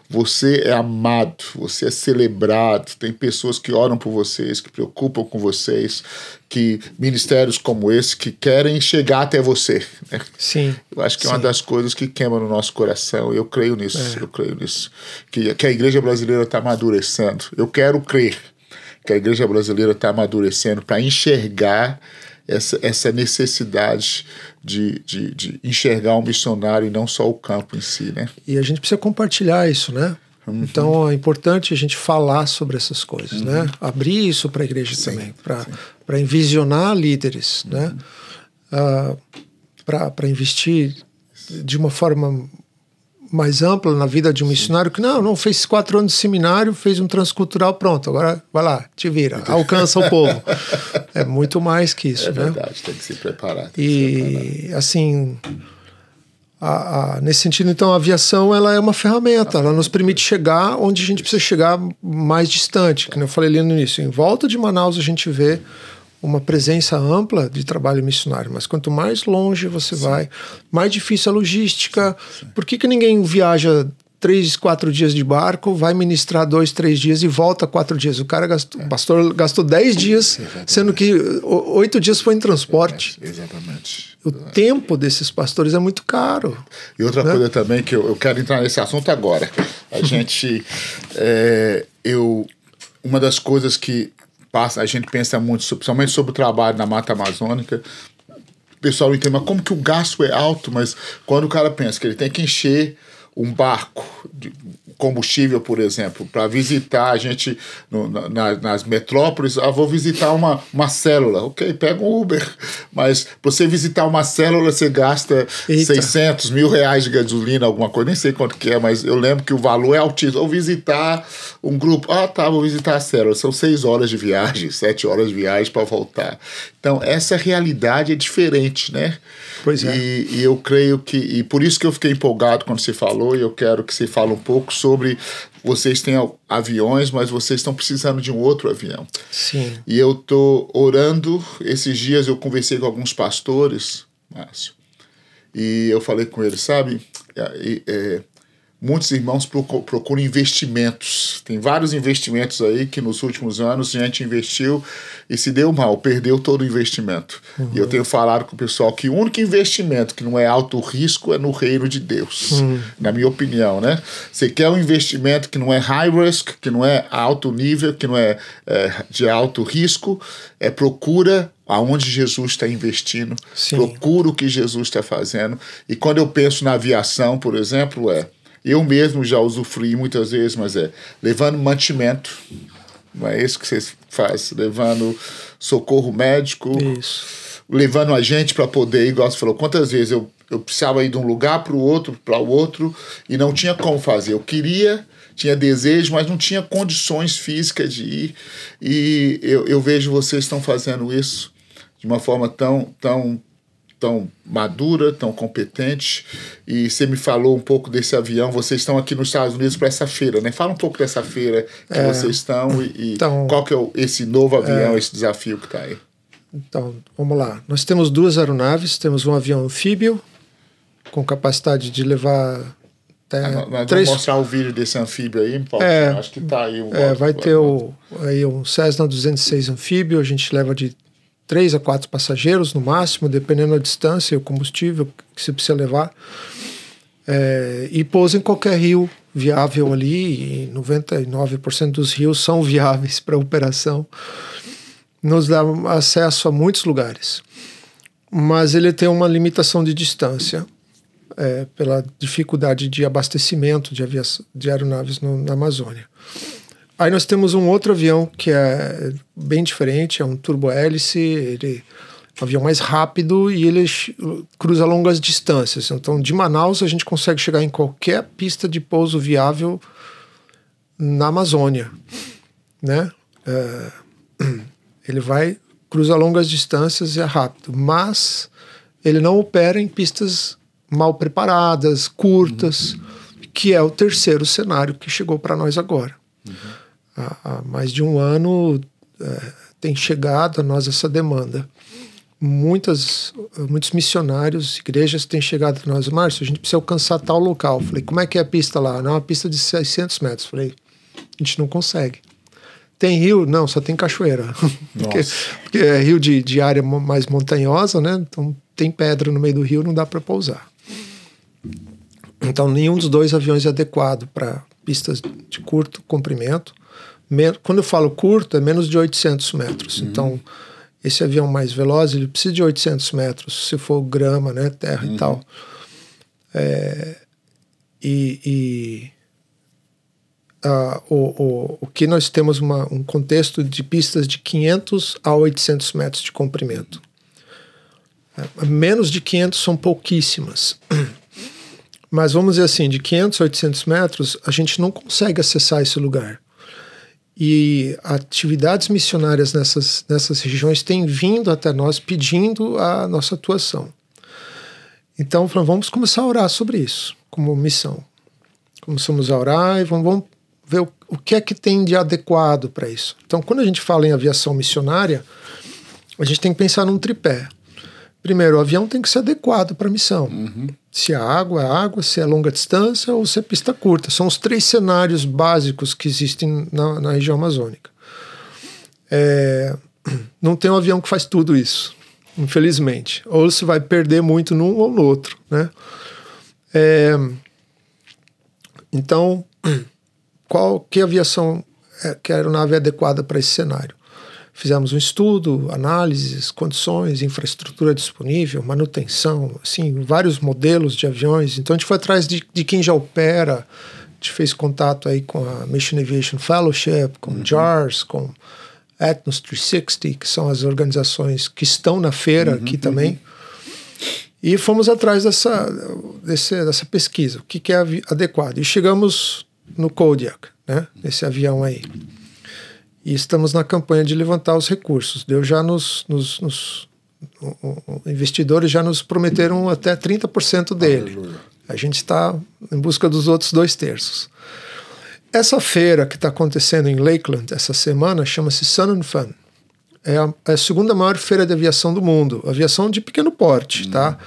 você é amado, você é celebrado. Tem pessoas que oram por vocês, que preocupam com vocês, que ministérios como esse que querem chegar até você, né? Sim. Eu acho que é uma das coisas que queima no nosso coração. Eu creio nisso, eu creio nisso. Que a igreja brasileira está amadurecendo. Eu quero crer que a igreja brasileira está amadurecendo para enxergar essa necessidade de enxergar um missionário e não só o campo em si, né? E a gente precisa compartilhar isso, né? Então é importante a gente falar sobre essas coisas, né? Abrir isso para a igreja também, para envisionar líderes, né? Para investir de uma forma mais ampla na vida de um missionário, que não fez 4 anos de seminário, fez um transcultural, pronto, agora vai lá, te vira, alcança o povo. É muito mais que isso, né? É verdade, tem que se preparar. E, assim, nesse sentido, então, a aviação, ela é uma ferramenta, ela nos permite chegar onde a gente precisa chegar mais distante, que eu falei ali no início. Em volta de Manaus a gente vê uma presença ampla de trabalho missionário, mas quanto mais longe você vai, mais difícil a logística. Por que ninguém viaja 3, 4 dias de barco, vai ministrar 2, 3 dias e volta 4 dias? O pastor gastou 10 dias, sendo que 8 dias foi em transporte. Exatamente. O tempo desses pastores é muito caro. E outra coisa também que eu quero entrar nesse assunto agora. A gente... uma das coisas que a gente pensa muito, principalmente sobre o trabalho na Mata Amazônica, o pessoal não entende, mas como que o gasto é alto? Mas quando o cara pensa que ele tem que encher um barco de combustível, por exemplo, para visitar a gente nas metrópoles, vou visitar uma célula. Ok, pega um Uber, mas para você visitar uma célula você gasta 600 mil reais de gasolina, alguma coisa, nem sei quanto que é, mas eu lembro que o valor é altíssimo. Ou visitar um grupo, vou visitar a célula, são 6 horas de viagem, 7 horas de viagem para voltar. Então, essa realidade é diferente, né? Pois é. E eu creio que... E por isso que eu fiquei empolgado quando você falou, e eu quero que você fale um pouco sobre... Vocês têm aviões, mas vocês estão precisando de um outro avião. Sim. E eu estou orando. Esses dias eu conversei com alguns pastores, Márcio, e eu falei com eles, sabe... Muitos irmãos procuram investimentos. Tem vários investimentos aí que nos últimos anos a gente investiu e se deu mal, perdeu todo o investimento. Uhum. E eu tenho falado com o pessoal que o único investimento que não é alto risco é no reino de Deus, na minha opinião, né? Você quer um investimento que não é high risk, que não é alto nível, que não é de alto risco, procura aonde Jesus está investindo, procura o que Jesus está fazendo. E quando eu penso na aviação, por exemplo, eu mesmo já usufruí muitas vezes, mas levando mantimento, não é isso que você faz, levando socorro médico, levando a gente para poder, igual você falou, quantas vezes eu precisava ir de um lugar para o outro e não tinha como fazer. Eu queria, tinha desejo, mas não tinha condições físicas de ir. E eu vejo vocês estão fazendo isso de uma forma tão madura, tão competente. E você me falou um pouco desse avião. Vocês estão aqui nos Estados Unidos para essa feira, né? Fala um pouco dessa feira que vocês estão e então, qual que é esse novo avião, esse desafio que está aí. Então, vamos lá. Nós temos 2 aeronaves. Temos um avião anfíbio com capacidade de levar até 3... Vamos mostrar o vídeo desse anfíbio aí, Paulo. Acho que está aí. Vai ter um Cessna 206 anfíbio. A gente leva de 3 a 4 passageiros no máximo, dependendo da distância e o combustível que você precisa levar. E pousa em qualquer rio viável ali, e 99% dos rios são viáveis para operação. Nos dá acesso a muitos lugares. Mas ele tem uma limitação de distância, pela dificuldade de abastecimento de aeronaves na Amazônia. Aí nós temos um outro avião que é bem diferente, é um turbo-hélice, ele é um avião mais rápido e ele cruza longas distâncias. Então, de Manaus, a gente consegue chegar em qualquer pista de pouso viável na Amazônia, né? Ele cruza longas distâncias e é rápido, mas ele não opera em pistas mal preparadas, curtas, que é o terceiro cenário que chegou para nós agora. Há mais de um ano tem chegado a nós essa demanda. Muitos missionários, igrejas têm chegado a nós. Márcio, a gente precisa alcançar tal local. Falei, como é que é a pista lá? Não, é uma pista de 600 metros. Falei, a gente não consegue. Tem rio? Não, só tem cachoeira. porque é rio de área mais montanhosa, né? Então tem pedra no meio do rio, não dá para pousar. Então nenhum dos 2 aviões é adequado para pistas de curto comprimento. Quando eu falo curto, é menos de 800 metros. Então, esse avião mais veloz, ele precisa de 800 metros, se for grama, né, terra e tal. O que nós temos um contexto de pistas de 500 a 800 metros de comprimento. Menos de 500 são pouquíssimas. Mas vamos dizer assim, de 500 a 800 metros, a gente não consegue acessar esse lugar. E atividades missionárias nessas regiões têm vindo até nós pedindo a nossa atuação. Então, vamos começar a orar sobre isso, como missão. Começamos a orar e vamos ver o que é que tem de adequado para isso. Então, quando a gente fala em aviação missionária, a gente tem que pensar num tripé. Primeiro, o avião tem que ser adequado para a missão. Uhum. Se é água, se é longa distância ou se é pista curta. São os 3 cenários básicos que existem na região amazônica. Não tem um avião que faz tudo isso, infelizmente. Ou você vai perder muito num ou no outro, né? Então, que aviação, que aeronave é adequada para esse cenário? Fizemos um estudo, análises, condições, infraestrutura disponível, manutenção, assim, vários modelos de aviões. Então a gente foi atrás de quem já opera, a gente fez contato aí com a Mission Aviation Fellowship, com JARS, com Ethnos 360, que são as organizações que estão na feira aqui também. E fomos atrás dessa pesquisa, o que é adequado. E chegamos no Kodiak, né, nesse avião aí. E estamos na campanha de levantar os recursos. Deus já investidores já nos prometeram até 30% dele. Aleluia. A gente está em busca dos outros 2/3. Essa feira que está acontecendo em Lakeland essa semana chama-se Sun and Fun. É a segunda maior feira de aviação do mundo. Aviação de pequeno porte, tá?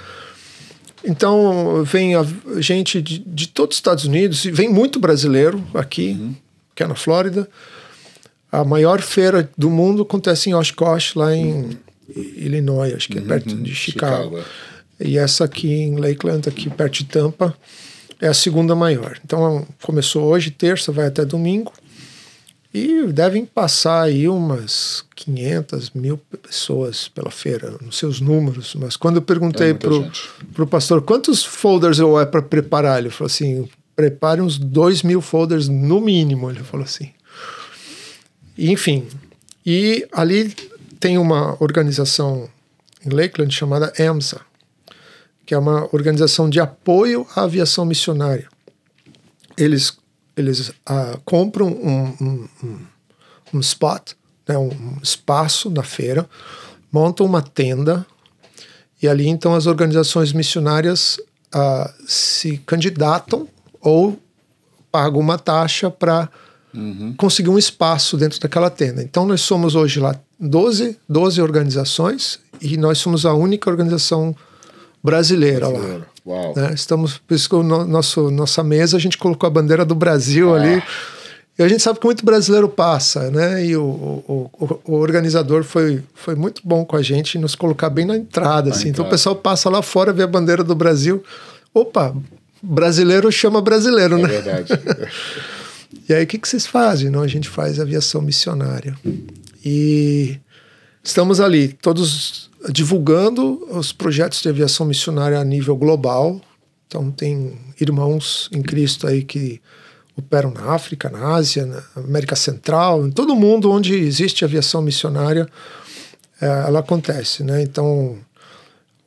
Então vem gente de todos os Estados Unidos, e vem muito brasileiro aqui, que é na Flórida. A maior feira do mundo acontece em Oshkosh, lá em Illinois, acho que é perto de Chicago. E essa aqui em Lakeland, aqui perto de Tampa, é a segunda maior. Então começou hoje, terça, vai até domingo. E devem passar aí umas 500 mil pessoas pela feira, nos seus números. Mas quando eu perguntei pro pastor quantos folders eu é para preparar, ele falou assim, prepare uns 2.000 folders no mínimo, ele falou assim. Enfim, e ali tem uma organização em Lakeland chamada AMSA, que é uma organização de apoio à aviação missionária. Eles compram um spot, né, um espaço na feira, montam uma tenda e ali então as organizações missionárias se candidatam ou pagam uma taxa para conseguir um espaço dentro daquela tenda. Então nós somos hoje lá 12 organizações e nós somos a única organização brasileira lá. Uau. Né? Por isso que nossa mesa a gente colocou a bandeira do Brasil ali. E a gente sabe que muito brasileiro passa, né? E o organizador foi muito bom com a gente nos colocar bem na entrada. Assim. Então o pessoal passa lá fora, vê a bandeira do Brasil. Opa, brasileiro chama brasileiro, né? É verdade. E aí, o que vocês fazem? Não, a gente faz aviação missionária. E estamos ali, todos divulgando os projetos de aviação missionária a nível global. Então, tem irmãos em Cristo aí que operam na África, na Ásia, na América Central, em todo mundo onde existe aviação missionária, ela acontece, né? Então,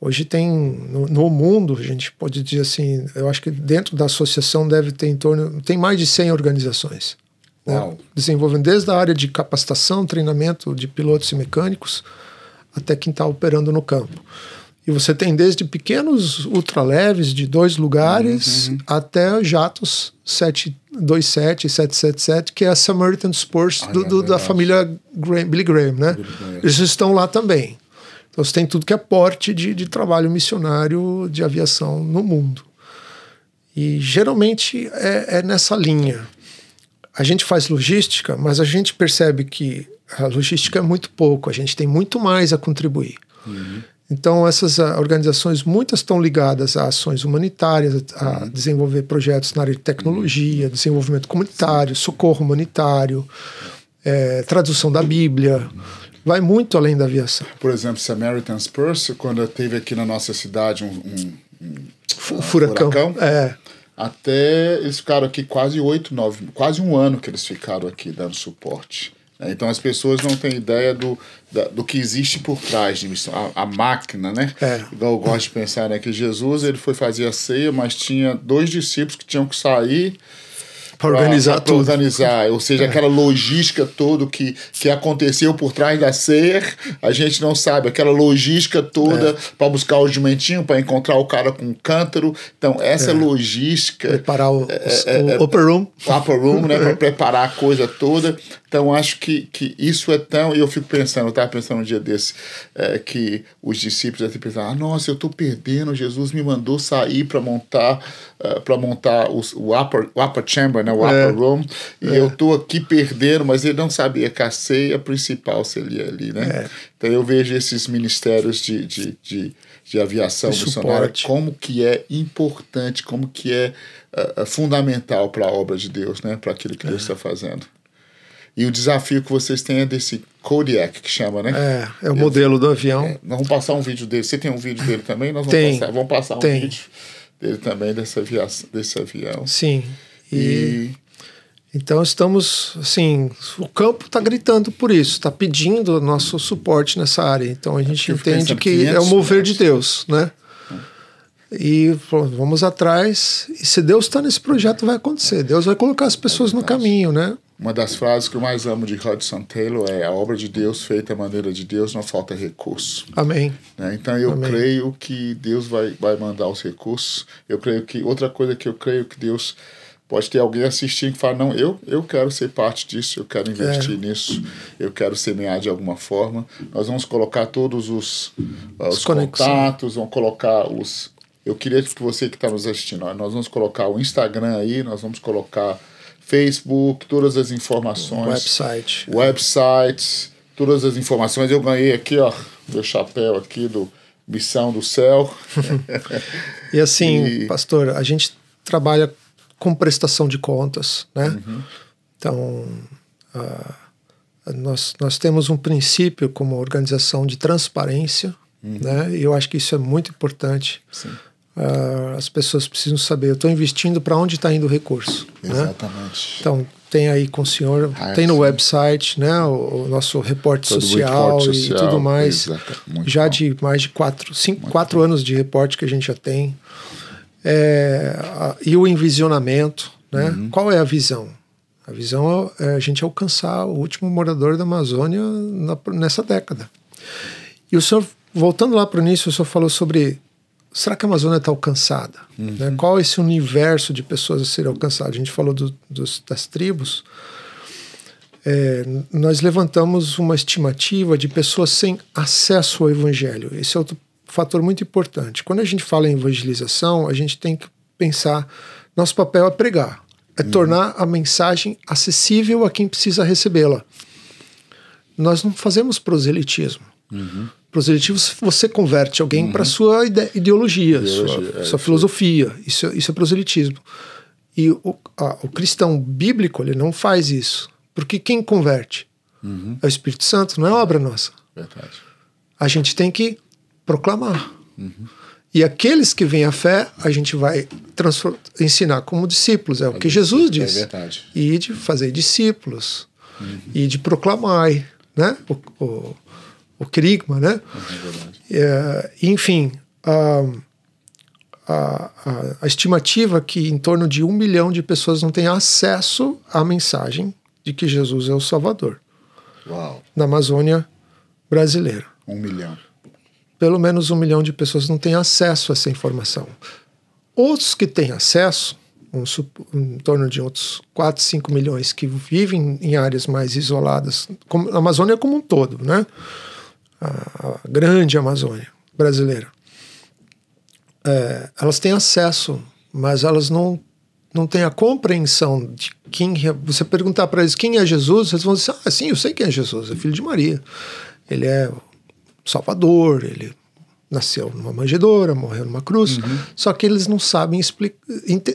hoje tem, no mundo, a gente pode dizer assim, eu acho que dentro da associação deve ter tem mais de 100 organizações. Né? Desenvolvendo desde a área de capacitação, treinamento de pilotos e mecânicos, até quem está operando no campo. E você tem desde pequenos ultraleves de 2 lugares até jatos 727, 777, que é a Samaritan Spurs da família Billy Graham, né? Eles estão lá também. Então você tem tudo que é porte de trabalho missionário de aviação no mundo. E geralmente é nessa linha. A gente faz logística, mas a gente percebe que a logística é muito pouco, a gente tem muito mais a contribuir. Então essas organizações, muitas estão ligadas a ações humanitárias, a desenvolver projetos na área de tecnologia, desenvolvimento comunitário, socorro humanitário, tradução da Bíblia. Vai muito além da aviação. Por exemplo, Samaritan Spurs, quando teve aqui na nossa cidade um furacão. Até eles ficaram aqui quase 8, 9, quase um ano que eles ficaram aqui dando suporte. Então as pessoas não têm ideia do que existe por trás de missão, a máquina, né? Igual eu gosto de pensar, né, que Jesus ele foi fazer a ceia, mas tinha 2 discípulos que tinham que sair para organizar tudo. Organizar, ou seja, aquela logística toda que aconteceu por trás da ceia, a gente não sabe, aquela logística toda para buscar o jumentinho, para encontrar o cara com o cântaro. Então, essa logística... Preparar o upper room. O upper room, né? Para preparar a coisa toda. Então, acho que isso é tão... E eu fico pensando, eu estava pensando um dia desse, que os discípulos até pensaram, nossa, eu estou perdendo, Jesus me mandou sair para montar o upper chamber, né? O upper room, e eu estou aqui perdendo, mas ele não sabia que a ceia principal seria ali, né? Então eu vejo esses ministérios de aviação missionária, como que é importante, como que é fundamental para a obra de Deus, né? Para aquilo que Deus está fazendo. E o desafio que vocês têm é desse Kodiak, que chama, né? É o modelo do avião. Nós vamos passar um vídeo dele. Você tem um vídeo dele também? Nós vamos passar um vídeo dele também, desse avião. Sim. Então estamos, assim, o campo está gritando por isso, está pedindo nosso suporte nessa área. Então a gente entende que é o mover de Deus, né? E vamos atrás, e se Deus está nesse projeto, vai acontecer. Deus vai colocar as pessoas no caminho, né? Uma das frases que eu mais amo de Hudson Taylor é: a obra de Deus feita à maneira de Deus, não falta recurso. Amém. Então eu creio que Deus vai mandar os recursos. Eu creio que, outra coisa que eu creio que Deus... Pode ter alguém assistindo que fala, não, eu quero ser parte disso, eu quero investir nisso, eu quero semear de alguma forma. Nós vamos colocar todos os contatos, vamos colocar os... Eu queria que você que está nos assistindo, nós vamos colocar o Instagram aí, nós vamos colocar Facebook, todas as informações. Websites, todas as informações. Eu ganhei aqui, ó, meu chapéu aqui do Missão do Céu. E assim, pastor, a gente trabalha com prestação de contas, né? Então, nós temos um princípio como organização de transparência, né? E eu acho que isso é muito importante. As pessoas precisam saber, eu estou investindo para onde está indo o recurso. Exatamente. Né? Então, tem aí com o senhor, tem no website, né, o nosso reporte social e tudo mais. Já de mais de 4 anos de reporte que a gente já tem. E o envisionamento, né? Qual é a visão? A visão é a gente alcançar o último morador da Amazônia nessa década. E o senhor, voltando lá para o início, o senhor falou sobre, será que a Amazônia está alcançada? Né? Qual é esse universo de pessoas a ser alcançado? A gente falou das tribos. Nós levantamos uma estimativa de pessoas sem acesso ao evangelho. Esse é outro fator muito importante. Quando a gente fala em evangelização, a gente tem que pensar, nosso papel é pregar, é tornar a mensagem acessível a quem precisa recebê-la. Nós não fazemos proselitismo. Proselitismo, você converte alguém para sua ideologia, sua filosofia. Isso é proselitismo. E o cristão bíblico, ele não faz isso. Porque quem converte? É o Espírito Santo, não é obra nossa. Verdade. A gente tem que proclamar. E aqueles que vêm à fé, a gente vai ensinar como discípulos. É o que Jesus disse. É verdade. E de fazer discípulos. E de proclamar, né? O querigma, né? É verdade. Enfim, a estimativa é que em torno de 1 milhão de pessoas não têm acesso à mensagem de que Jesus é o Salvador. Uau. Na Amazônia brasileira. 1 milhão. Pelo menos 1 milhão de pessoas não têm acesso a essa informação. Outros que têm acesso, em torno de outros 4, 5 milhões que vivem em áreas mais isoladas, como a Amazônia como um todo, né? A grande Amazônia brasileira. Elas têm acesso, mas elas não têm a compreensão de quem... Você perguntar para eles quem é Jesus, eles vão dizer, sim, eu sei quem é Jesus, é filho de Maria. Ele é Salvador, ele nasceu numa manjedoura, morreu numa cruz, só que eles não sabem explicar,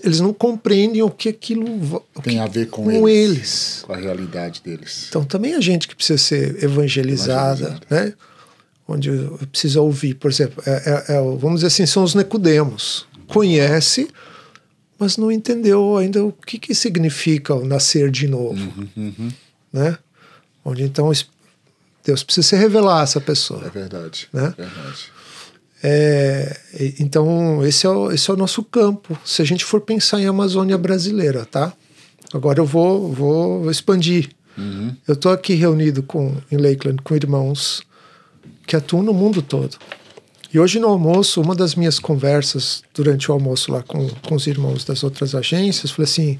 eles não compreendem o que aquilo tem a ver com eles. Com a realidade deles. Então também a gente que precisa ser evangelizada, né? Onde precisa ouvir, por exemplo, vamos dizer assim, são os Nicodemos, conhece, mas não entendeu ainda o que significa o nascer de novo, né? onde então Deus precisa se revelar a essa pessoa. É verdade. Né? É verdade. Então, esse é o nosso campo. Se a gente for pensar em Amazônia brasileira, tá? Agora eu vou expandir. Uhum. Eu estou aqui reunido em Lakeland com irmãos que atuam no mundo todo. E hoje no almoço, uma das minhas conversas durante o almoço lá com os irmãos das outras agências, falei assim,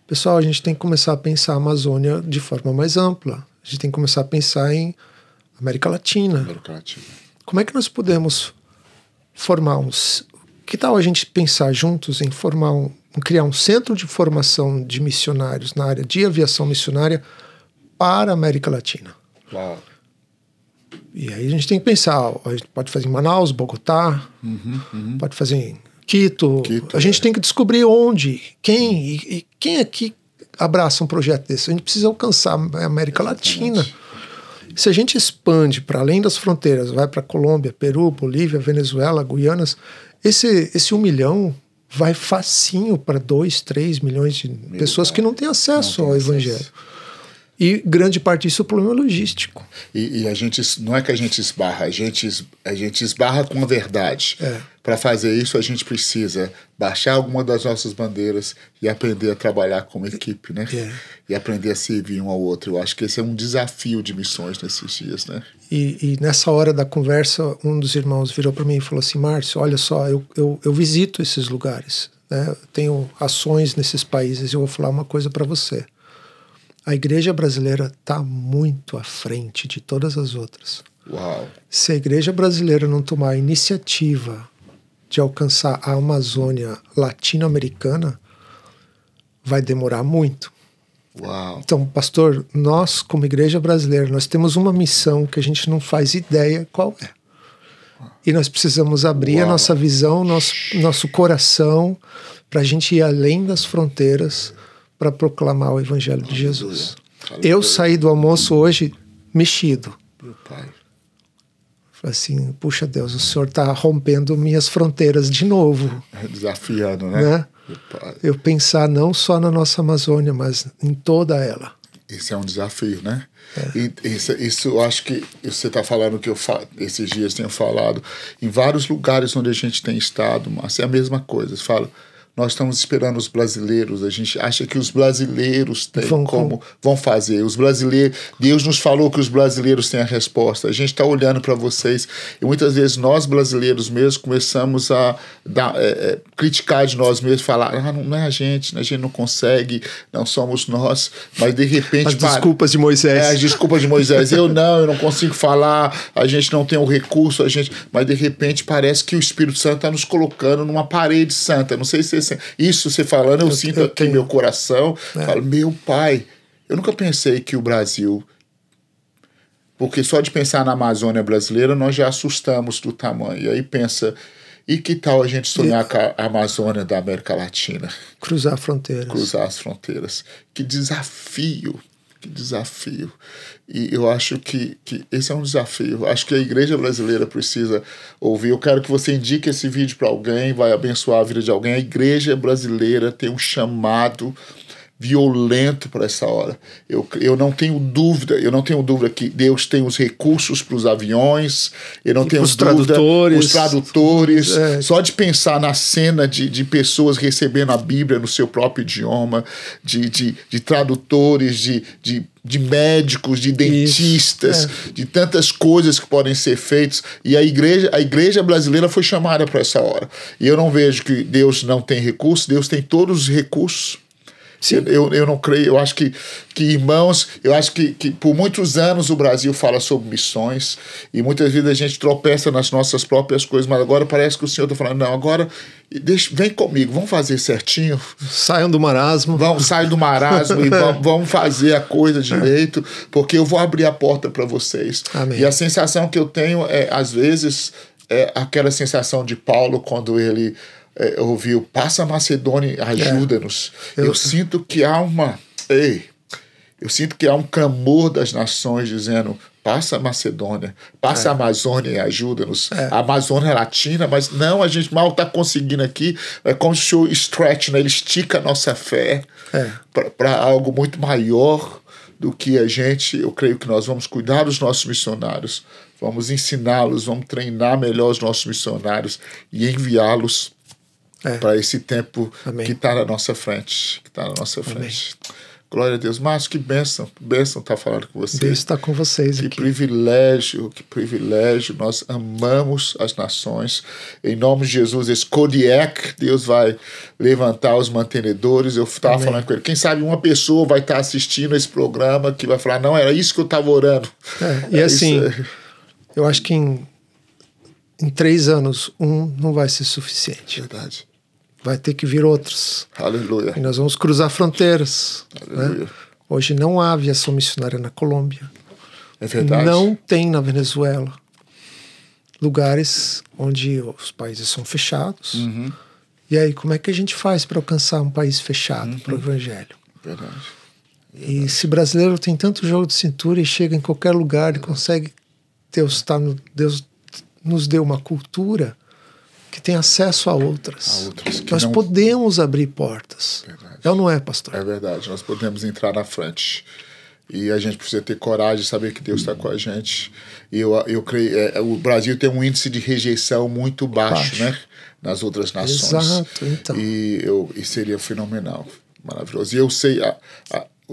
pessoal, a gente tem que começar a pensar a Amazônia de forma mais ampla. A gente tem que começar a pensar em América Latina. Como é que nós podemos formar que tal a gente pensar juntos em criar um centro de formação de missionários na área de aviação missionária para a América Latina? Uau. E aí a gente tem que pensar, a gente pode fazer em Manaus, Bogotá, pode fazer em Quito. A gente tem que descobrir onde, quem aqui abraça um projeto desse. A gente precisa alcançar a América Latina. Se a gente expande para além das fronteiras, vai para Colômbia, Peru, Bolívia, Venezuela, Guianas, esse 1 milhão vai facinho para 2, 3 milhões de pessoas que não têm acesso ao Evangelho. E grande parte disso é o problema logístico. E a gente, não é que a gente esbarra, a gente esbarra com a verdade. Para fazer isso, a gente precisa baixar alguma das nossas bandeiras e aprender a trabalhar como equipe, né? E aprender a servir um ao outro. Eu acho que esse é um desafio de missões nesses dias, né? E nessa hora da conversa, um dos irmãos virou para mim e falou assim, Márcio, olha só, eu visito esses lugares, né? Eu tenho ações nesses países e eu vou falar uma coisa para você. A igreja brasileira está muito à frente de todas as outras. Uau. Se a igreja brasileira não tomar a iniciativa de alcançar a Amazônia latino-americana, vai demorar muito. Uau. Então, pastor, nós como igreja brasileira, nós temos uma missão que a gente não faz ideia qual é. E nós precisamos abrir a nossa visão, nosso coração, para a gente ir além das fronteiras, para proclamar o Evangelho de Jesus. Eu saí do almoço hoje mexido. Meu Pai. Falei assim, puxa Deus, o Senhor está rompendo minhas fronteiras de novo. Desafiando, né? Meu Pai. Eu pensar não só na nossa Amazônia, mas em toda ela. Esse é um desafio, né? E isso eu acho que você está falando que esses dias tenho falado em vários lugares onde a gente tem estado, mas é a mesma coisa. Você fala, nós estamos esperando os brasileiros, a gente acha que os brasileiros vão fazer. Os brasileiros, Deus nos falou que os brasileiros têm a resposta. A gente está olhando para vocês e muitas vezes nós brasileiros mesmos começamos a criticar de nós mesmos, falar, não é a gente não consegue, não somos nós, mas de repente... As desculpas de Moisés. As desculpas de Moisés. Eu não consigo falar, a gente não tem o recurso, mas de repente parece que o Espírito Santo está nos colocando numa parede santa. Não sei se isso você falando, eu sinto aqui meu coração, falo, meu Pai, eu nunca pensei que o Brasil, porque só de pensar na Amazônia brasileira nós já assustamos do tamanho, e aí pensa, e que tal a gente sonhar com a Amazônia da América Latina? Cruzar fronteiras. Cruzar as fronteiras. Que desafio. Que desafio. E eu acho que esse é um desafio. Acho que a igreja brasileira precisa ouvir. Eu quero que você indique esse vídeo para alguém, vai abençoar a vida de alguém. A igreja brasileira tem um chamado violento para essa hora. Eu não tenho dúvida, que Deus tem os recursos para os aviões, eu não tenho dúvida, os tradutores, só de pensar na cena de pessoas recebendo a Bíblia no seu próprio idioma, de tradutores, de médicos, de dentistas, de tantas coisas que podem ser feitas, e a igreja brasileira foi chamada para essa hora. E eu não vejo que Deus não tem recursos, Deus tem todos os recursos. Eu não creio, eu acho que irmãos, eu acho que por muitos anos o Brasil fala sobre missões e muitas vezes a gente tropeça nas nossas próprias coisas, mas agora parece que o Senhor está falando, não, agora vem comigo, vamos fazer certinho. Saiam do marasmo. Saiam do marasmo e vamos fazer a coisa direito, porque eu vou abrir a porta para vocês. Amém. E a sensação que eu tenho às vezes, aquela sensação de Paulo quando ele... ouviu, passa a Macedônia, ajuda-nos. Eu sinto que há um clamor das nações dizendo, passa a Macedônia, passa a Amazônia e ajuda-nos. A Amazônia Latina, mas não, a gente mal está conseguindo aqui. É como se o stretch, né? Ele estica a nossa fé para algo muito maior do que eu creio que nós vamos cuidar dos nossos missionários, vamos ensiná-los, vamos treinar melhor os nossos missionários e enviá-los para esse tempo que está na nossa frente. Glória a Deus. Márcio, que bênção estar falando com você. Deus está com vocês aqui. Que privilégio. Nós amamos as nações. Em nome de Jesus, esse Kodiak, Deus vai levantar os mantenedores. Eu estava falando com ele. Quem sabe uma pessoa vai estar assistindo esse programa que vai falar, não, era isso que eu estava orando. Eu acho que em 3 anos, não vai ser suficiente. Verdade. Vai ter que vir outros. Aleluia. E nós vamos cruzar fronteiras. Aleluia. Né? Hoje não há aviação missionária na Colômbia. É verdade. Não tem na Venezuela. Lugares onde os países são fechados. E aí, como é que a gente faz para alcançar um país fechado para o Evangelho? Verdade. E se brasileiro tem tanto jogo de cintura e chega em qualquer lugar e consegue... Deus nos deu uma cultura que tem acesso a outras. Nós podemos abrir portas. Verdade. É ou não é, pastor? É verdade. Nós podemos entrar na frente. E a gente precisa ter coragem de saber que Deus está com a gente. E eu creio... o Brasil tem um índice de rejeição muito baixo, né? Nas outras nações. Exato, então. E seria fenomenal. Maravilhoso. E eu sei...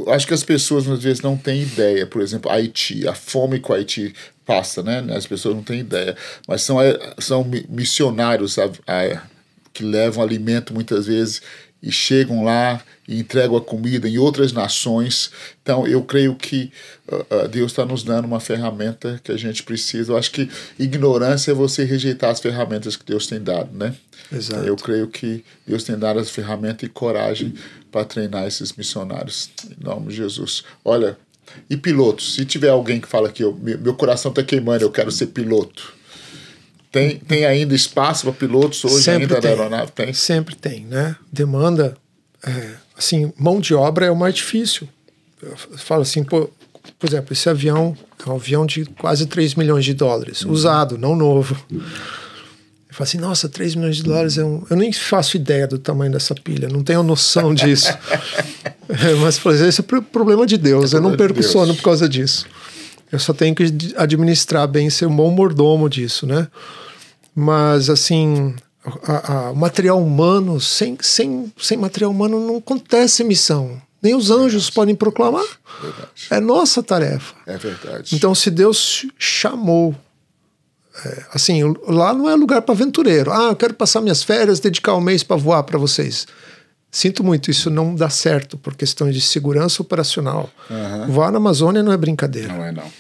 acho que as pessoas, às vezes, não têm ideia. Por exemplo, Haiti. A fome que o Haiti passa, né? As pessoas não têm ideia. Mas são missionários que levam alimento, muitas vezes, e chegam lá e entregam a comida em outras nações. Então, eu creio que Deus está nos dando uma ferramenta que a gente precisa. Eu acho que ignorância é você rejeitar as ferramentas que Deus tem dado, né? Exato. Eu creio que Deus tem dado as ferramentas e coragem para treinar esses missionários. Em nome de Jesus. Olha, e pilotos? Se tiver alguém que fala que meu coração está queimando, eu quero ser piloto. Tem ainda espaço para pilotos hoje? Sempre ainda tem. da aeronave? Tem? Sempre tem, né? Demanda... assim, mão de obra é o mais difícil. Eu falo assim, por exemplo, esse avião é um avião de quase 3 milhões de dólares, usado, não novo. Eu falo assim, nossa, 3 milhões de dólares eu nem faço ideia do tamanho dessa pilha, não tenho noção disso. Mas, por exemplo, esse é o problema de Deus, eu não perco sono por causa disso. Eu só tenho que administrar bem, ser um bom mordomo disso, né? Mas, assim... O material humano, sem material humano não acontece missão. Nem os anjos podem proclamar. Verdade. É nossa tarefa. É verdade. Então, se Deus chamou, assim, lá não é lugar para aventureiro. Eu quero passar minhas férias, dedicar um mês para voar para vocês. Sinto muito, isso não dá certo por questões de segurança operacional. Voar na Amazônia não é brincadeira. Não é, não.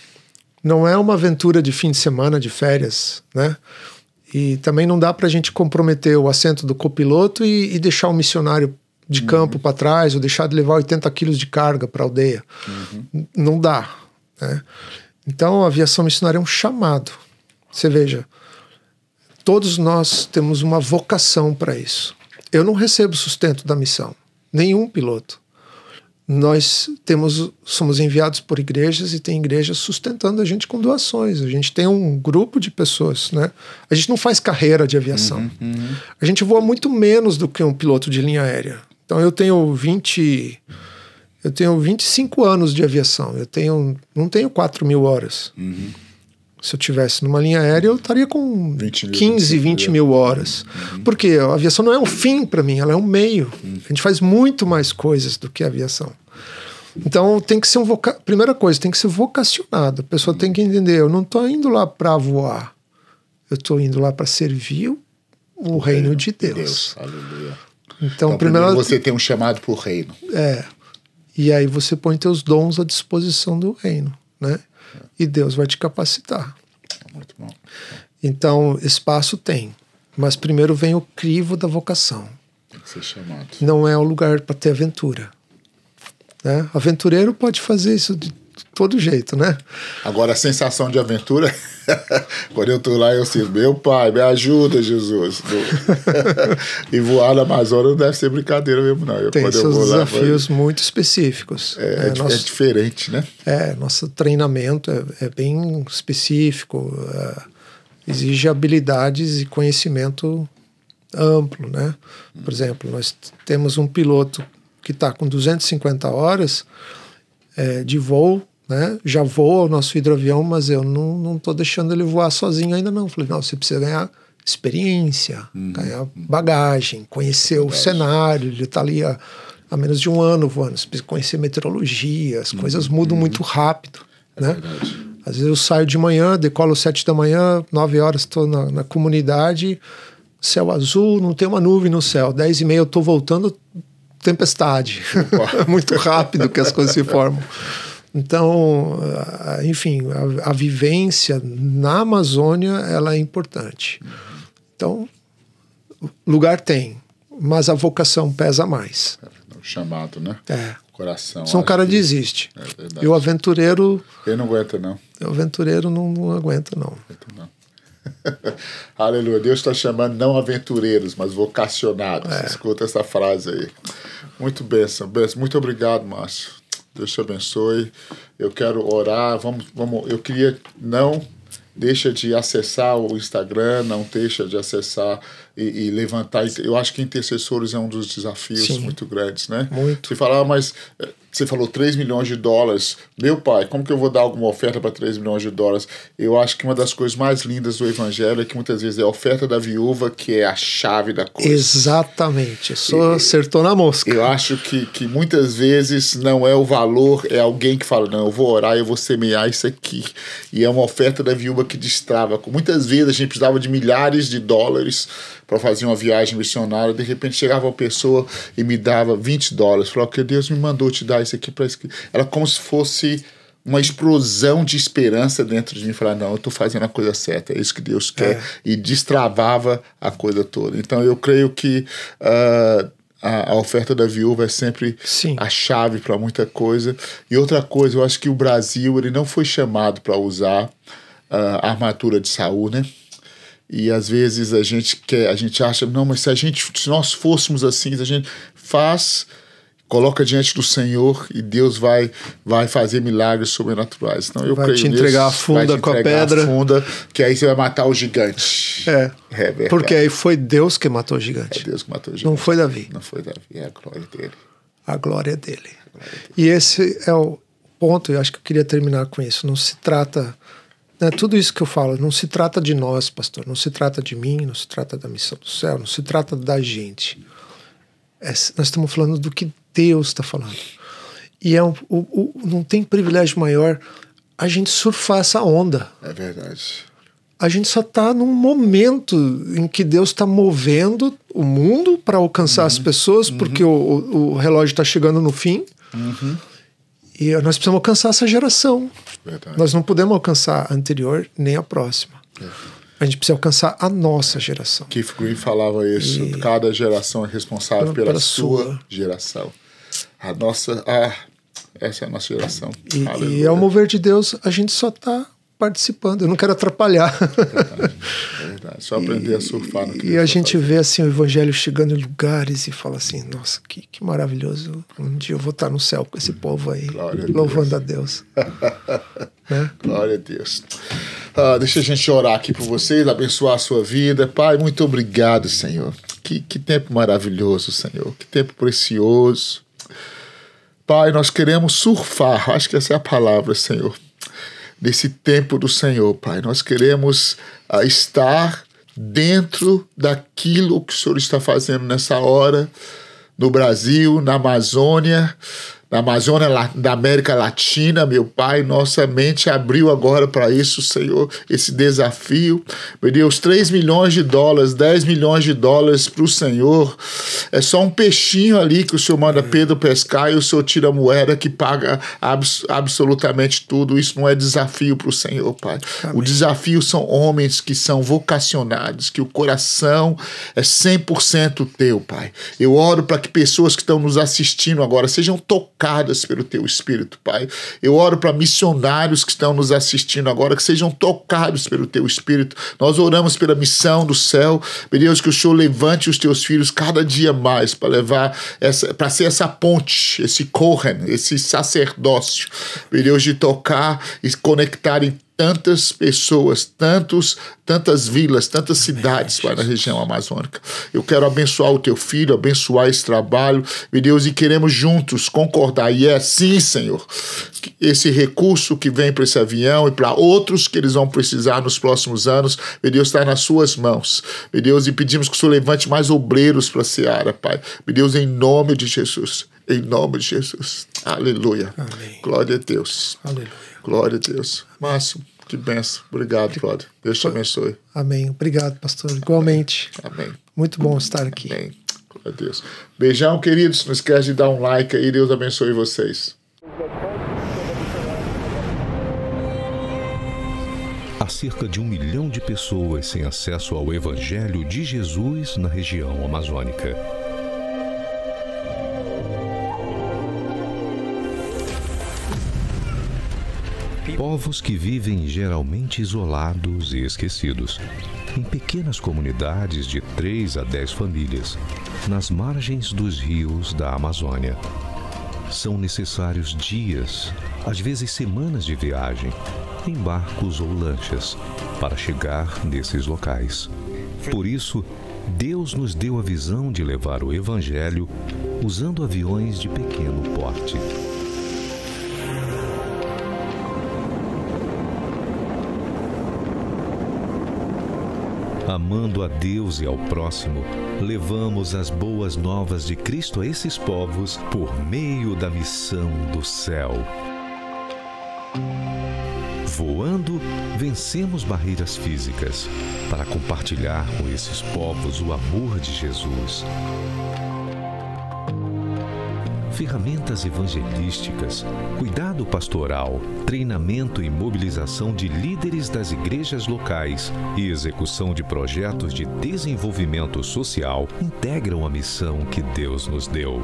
Não é uma aventura de fim de semana, de férias, né? E também não dá para a gente comprometer o assento do copiloto e deixar o missionário de campo para trás, ou deixar de levar 80 quilos de carga para a aldeia. Não dá. Né? Então, a aviação missionária é um chamado. Você veja, todos nós temos uma vocação para isso. Eu não recebo sustento da missão, nenhum piloto. Nós somos enviados por igrejas e tem igrejas sustentando a gente com doações. A gente tem um grupo de pessoas, né? A gente não faz carreira de aviação. A gente voa muito menos do que um piloto de linha aérea. Então eu tenho 25 anos de aviação. Não tenho 4.000 horas. Se eu tivesse numa linha aérea, eu estaria com 20 mil horas. Porque a aviação não é um fim para mim, ela é um meio. A gente faz muito mais coisas do que a aviação. Então, tem que ser primeira coisa, tem que ser vocacionado. A pessoa tem que entender, eu não estou indo lá para voar. Eu estou indo lá para servir o reino de Deus. Aleluia. Então, primeiro você tem um chamado para o reino. E aí você põe teus dons à disposição do reino, né? E Deus vai te capacitar. Muito bom. Então, espaço tem. Mas primeiro vem o crivo da vocação. Tem que ser chamado. Não é o lugar para ter aventura. Né? Aventureiro pode fazer isso de todo jeito, né? Agora, a sensação de aventura, quando eu estou lá, eu sinto, meu pai, me ajuda, Jesus. E voar na Amazônia não deve ser brincadeira mesmo, não. Tem seus desafios muito específicos. É diferente, né? Nosso treinamento é bem específico, exige habilidades e conhecimento amplo, né? Por exemplo, nós temos um piloto que está com 250 horas, de voo, né? Já voa o nosso hidroavião, mas eu não estou deixando ele voar sozinho ainda não. Falei, não, você precisa ganhar experiência, ganhar bagagem, conhecer o cenário, ele está ali há menos de um ano voando, você precisa conhecer meteorologia, as coisas mudam muito rápido, né? Às vezes eu saio de manhã, decolo às 7 da manhã, 9 horas estou na comunidade, céu azul, não tem uma nuvem no céu, 10h30 eu estou voltando, tempestade. Muito rápido que as coisas se formam. Então, enfim, a vivência na Amazônia, ela é importante. Então, lugar tem, mas a vocação pesa mais. O chamado, né? Coração. Senão o cara desiste. E o aventureiro... Ele não aguenta, não. O aventureiro não aguenta, não. Aleluia. Deus está chamando não aventureiros, mas vocacionados. Escuta essa frase aí. Muito bênção. Muito obrigado, Márcio. Deus te abençoe. Eu quero orar. Vamos. Eu queria não deixa de acessar o Instagram, não deixa de acessar e levantar. Eu acho que intercessores é um dos desafios muito grandes, né? Muito. Você fala, mas você falou 3 milhões de dólares. Meu pai, como que eu vou dar alguma oferta para 3 milhões de dólares? Eu acho que uma das coisas mais lindas do evangelho é que muitas vezes é a oferta da viúva que é a chave da coisa. Exatamente. Só acertou na mosca. Eu acho que muitas vezes não é o valor, é alguém que fala, não, eu vou orar, eu vou semear isso aqui. E é uma oferta da viúva que destrava. Muitas vezes a gente precisava de milhares de dólares para fazer uma viagem missionária, de repente chegava uma pessoa e me dava $20, falava que Deus me mandou te dar isso aqui para isso. Era como se fosse uma explosão de esperança dentro de mim, falar, não, eu estou fazendo a coisa certa, é isso que Deus quer, e destravava a coisa toda. Então eu creio que a oferta da viúva é sempre a chave para muita coisa. E outra coisa, eu acho que o Brasil ele não foi chamado para usar armadura de Saul, né? E às vezes a gente acha, não, mas se nós fôssemos assim, se a gente coloca diante do Senhor e Deus vai fazer milagres sobrenaturais. Então eu vai creio te entregar a funda com a pedra. Que aí você vai matar o gigante. Porque aí foi Deus que matou o gigante. É Deus que matou o gigante. Não foi Davi. Não foi Davi, é a glória dele. A glória dele. E esse é o ponto, eu acho que eu queria terminar com isso. Não se trata... tudo isso que eu falo, não se trata de nós, pastor, não se trata de mim, não se trata da missão do céu, não se trata da gente. Nós estamos falando do que Deus está falando. E não tem privilégio maior a gente surfar essa onda. É verdade. A gente só está num momento em que Deus está movendo o mundo para alcançar as pessoas, porque o relógio está chegando no fim. E nós precisamos alcançar essa geração. Verdade. Nós não podemos alcançar a anterior nem a próxima. A gente precisa alcançar a nossa geração. Keith Green falava isso. Cada geração é responsável pela sua geração. Essa é a nossa geração. E ao mover de Deus, a gente só está participando. Eu não quero atrapalhar. É verdade. Só aprender a surfar no que E a gente vê assim, o evangelho chegando em lugares e fala assim, nossa, que maravilhoso. Um dia eu vou estar no céu com esse povo aí, louvando a Deus. Né? Glória a Deus. Deixa a gente orar aqui por vocês, abençoar a sua vida. Pai, muito obrigado, Senhor. Que tempo maravilhoso, Senhor. Que tempo precioso. Pai, nós queremos surfar. Acho que essa é a palavra, Senhor. Nesse tempo do Senhor, Pai. Nós queremos estar dentro daquilo que o Senhor está fazendo nessa hora, no Brasil, na Amazônia da América Latina, meu Pai, nossa mente abriu agora para isso, Senhor, esse desafio. Meu Deus, 3 milhões de dólares, 10 milhões de dólares para o Senhor. É só um peixinho ali que o Senhor manda Pedro pescar e o Senhor tira a moeda que paga absolutamente tudo. Isso não é desafio para o Senhor, Pai. Amém. O desafio são homens que são vocacionados, que o coração é 100% teu, Pai. Eu oro para que pessoas que estão nos assistindo agora sejam tocadas pelo teu Espírito, Pai. Eu oro para missionários que estão nos assistindo agora, que sejam tocados pelo teu Espírito. Nós oramos pela missão do céu. Meu Deus, que o Senhor levante os teus filhos cada dia mais para ser essa ponte, esse Kohen, esse sacerdócio. Meu Deus, de tocar e conectar em tantas pessoas, tantas vilas, tantas cidades, Pai, na região amazônica. Eu quero abençoar o teu filho, abençoar esse trabalho, meu Deus, e queremos juntos concordar. E é assim, Senhor, esse recurso que vem para esse avião e para outros que eles vão precisar nos próximos anos, meu Deus, está nas suas mãos. Meu Deus, e pedimos que o Senhor levante mais obreiros para a seara, Pai. Meu Deus, em nome de Jesus. Em nome de Jesus. Aleluia. Amém. Glória a Deus. Aleluia. Glória a Deus. Márcio, que bênção. Obrigado, Cláudio. Deus te abençoe. Amém. Obrigado, pastor. Igualmente. Amém. Muito bom estar aqui. Amém. Glória a Deus. Beijão, queridos. Não esquece de dar um like aí. Deus abençoe vocês. Há cerca de 1 milhão de pessoas sem acesso ao Evangelho de Jesus na região amazônica. Povos que vivem geralmente isolados e esquecidos, em pequenas comunidades de 3 a 10 famílias, nas margens dos rios da Amazônia. São necessários dias, às vezes semanas de viagem, em barcos ou lanchas, para chegar nesses locais. Por isso, Deus nos deu a visão de levar o Evangelho usando aviões de pequeno porte. Amando a Deus e ao próximo, levamos as boas novas de Cristo a esses povos por meio da missão do céu. Voando, vencemos barreiras físicas para compartilhar com esses povos o amor de Jesus. Ferramentas evangelísticas, cuidado pastoral, treinamento e mobilização de líderes das igrejas locais e execução de projetos de desenvolvimento social integram a missão que Deus nos deu.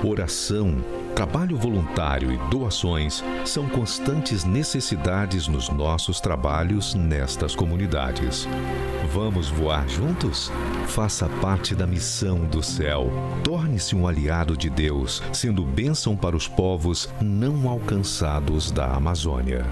Oração, trabalho voluntário e doações são constantes necessidades nos nossos trabalhos nestas comunidades. Vamos voar juntos? Faça parte da missão do céu. Torne-se um aliado de Deus, sendo bênção para os povos não alcançados da Amazônia.